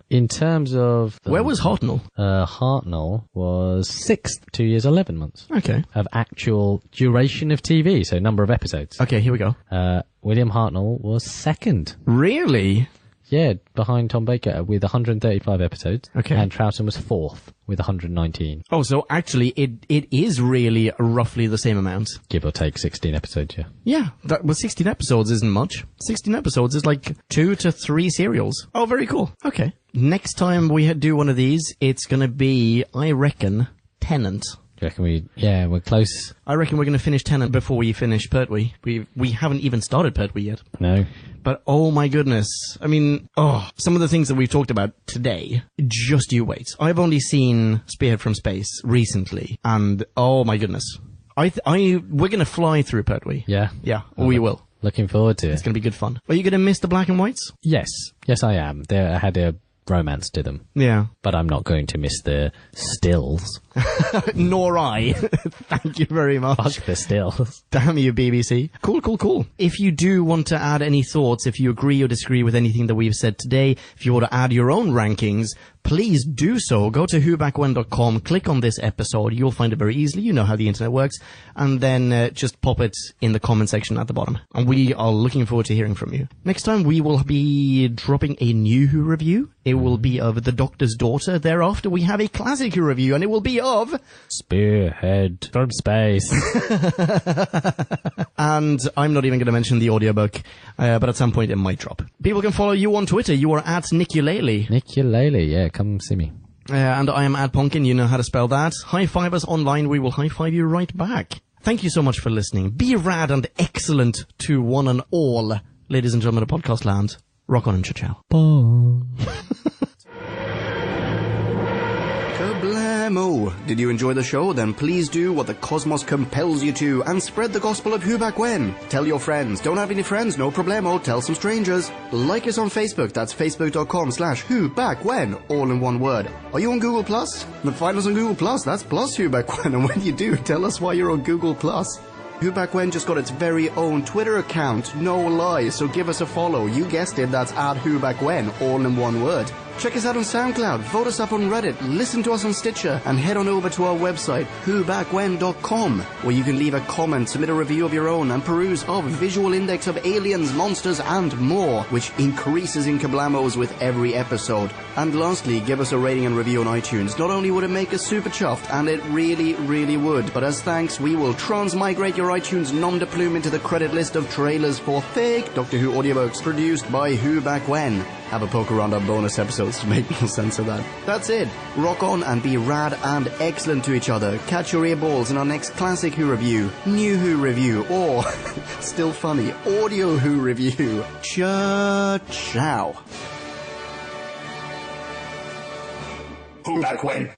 [SPEAKER 2] In terms of...
[SPEAKER 3] Where was Hartnell?
[SPEAKER 2] Hartnell was 6th, 2 years, 11 months.
[SPEAKER 3] Okay.
[SPEAKER 2] Of actual duration of TV, so number of episodes.
[SPEAKER 3] Okay, here we go.
[SPEAKER 2] William Hartnell was 2nd.
[SPEAKER 3] Really?
[SPEAKER 2] Yeah, behind Tom Baker with 135 episodes.
[SPEAKER 3] Okay.
[SPEAKER 2] And Troughton was 4th with 119.
[SPEAKER 3] Oh, so actually it is really roughly the same amount.
[SPEAKER 2] Give or take 16 episodes, yeah.
[SPEAKER 3] Yeah, 16 episodes isn't much. 16 episodes is like 2 to 3 serials. Oh, very cool. Okay. Next time we do one of these, it's gonna be, I reckon, Tennant.
[SPEAKER 2] Do you reckon we're close?
[SPEAKER 3] I reckon we're going to finish Tennant before we finish Pertwee. We haven't even started Pertwee yet.
[SPEAKER 2] No.
[SPEAKER 3] But oh my goodness. I mean, some of the things that we've talked about today, just you wait. I've only seen Spearhead from Space recently, and oh my goodness. We're going to fly through Pertwee.
[SPEAKER 2] Yeah?
[SPEAKER 3] Yeah, we will.
[SPEAKER 2] Looking forward to it.
[SPEAKER 3] It's going to be good fun. Are you going to miss the black and whites?
[SPEAKER 2] Yes. Yes, I am. I had a romance to them.
[SPEAKER 3] Yeah.
[SPEAKER 2] But I'm not going to miss the stills.
[SPEAKER 3] Nor I. Thank you very much.
[SPEAKER 2] Fuck the stills.
[SPEAKER 3] Damn you, BBC. Cool. If you do want to add any thoughts, if you agree or disagree with anything that we've said today, if you want to add your own rankings, please do so. Go to whobackwhen.com, click on this episode. You'll find it very easily. You know how the internet works. And then just pop it in the comment section at the bottom. And we are looking forward to hearing from you. Next time, we will be dropping a new Who review. It will be of The Doctor's Daughter. Thereafter, we have a classic Who review, and it will be of
[SPEAKER 2] Spearhead from Space.
[SPEAKER 3] And I'm not even going to mention the audiobook, but at some point it might drop. People can follow you on Twitter. You are at Niculele.
[SPEAKER 2] Niculele, yeah, come see me.
[SPEAKER 3] And I am at Ponkin. You know how to spell that. High five us online. We will high five you right back. Thank you so much for listening. Be rad and excellent to one and all. Ladies and gentlemen of Podcast Land, rock on and ciao.
[SPEAKER 2] Bye.
[SPEAKER 3] Kablamo! Did you enjoy the show? Then please do what the cosmos compels you to and spread the gospel of Who Back When. Tell your friends. Don't have any friends? No problemo. Tell some strangers. Like us on Facebook. That's facebook.com/Who Back When. All in one word. Are you on Google Plus? Then find us on Google Plus. That's plus Who Back When. And when you do, tell us why you're on Google Plus. Who Back When just got its very own Twitter account, no lie, so give us a follow. You guessed it, that's at Who Back When, all in one word. Check us out on SoundCloud, vote us up on Reddit, listen to us on Stitcher, and head on over to our website, whobackwhen.com, where you can leave a comment, submit a review of your own, and peruse of visual index of aliens, monsters, and more, which increases in kablamos with every episode. And lastly, give us a rating and review on iTunes. Not only would it make us super chuffed, and it really, really would, but as thanks, we will transmigrate your iTunes nom de plume into the credit list of trailers for fake Doctor Who audiobooks produced by Who Back When. Have a poke around our bonus episodes to make more sense of that. That's it. Rock on and be rad and excellent to each other. Catch your earballs in our next classic Who review, new Who review, or, still funny, audio Who review. Ciao.
[SPEAKER 1] Who Back When?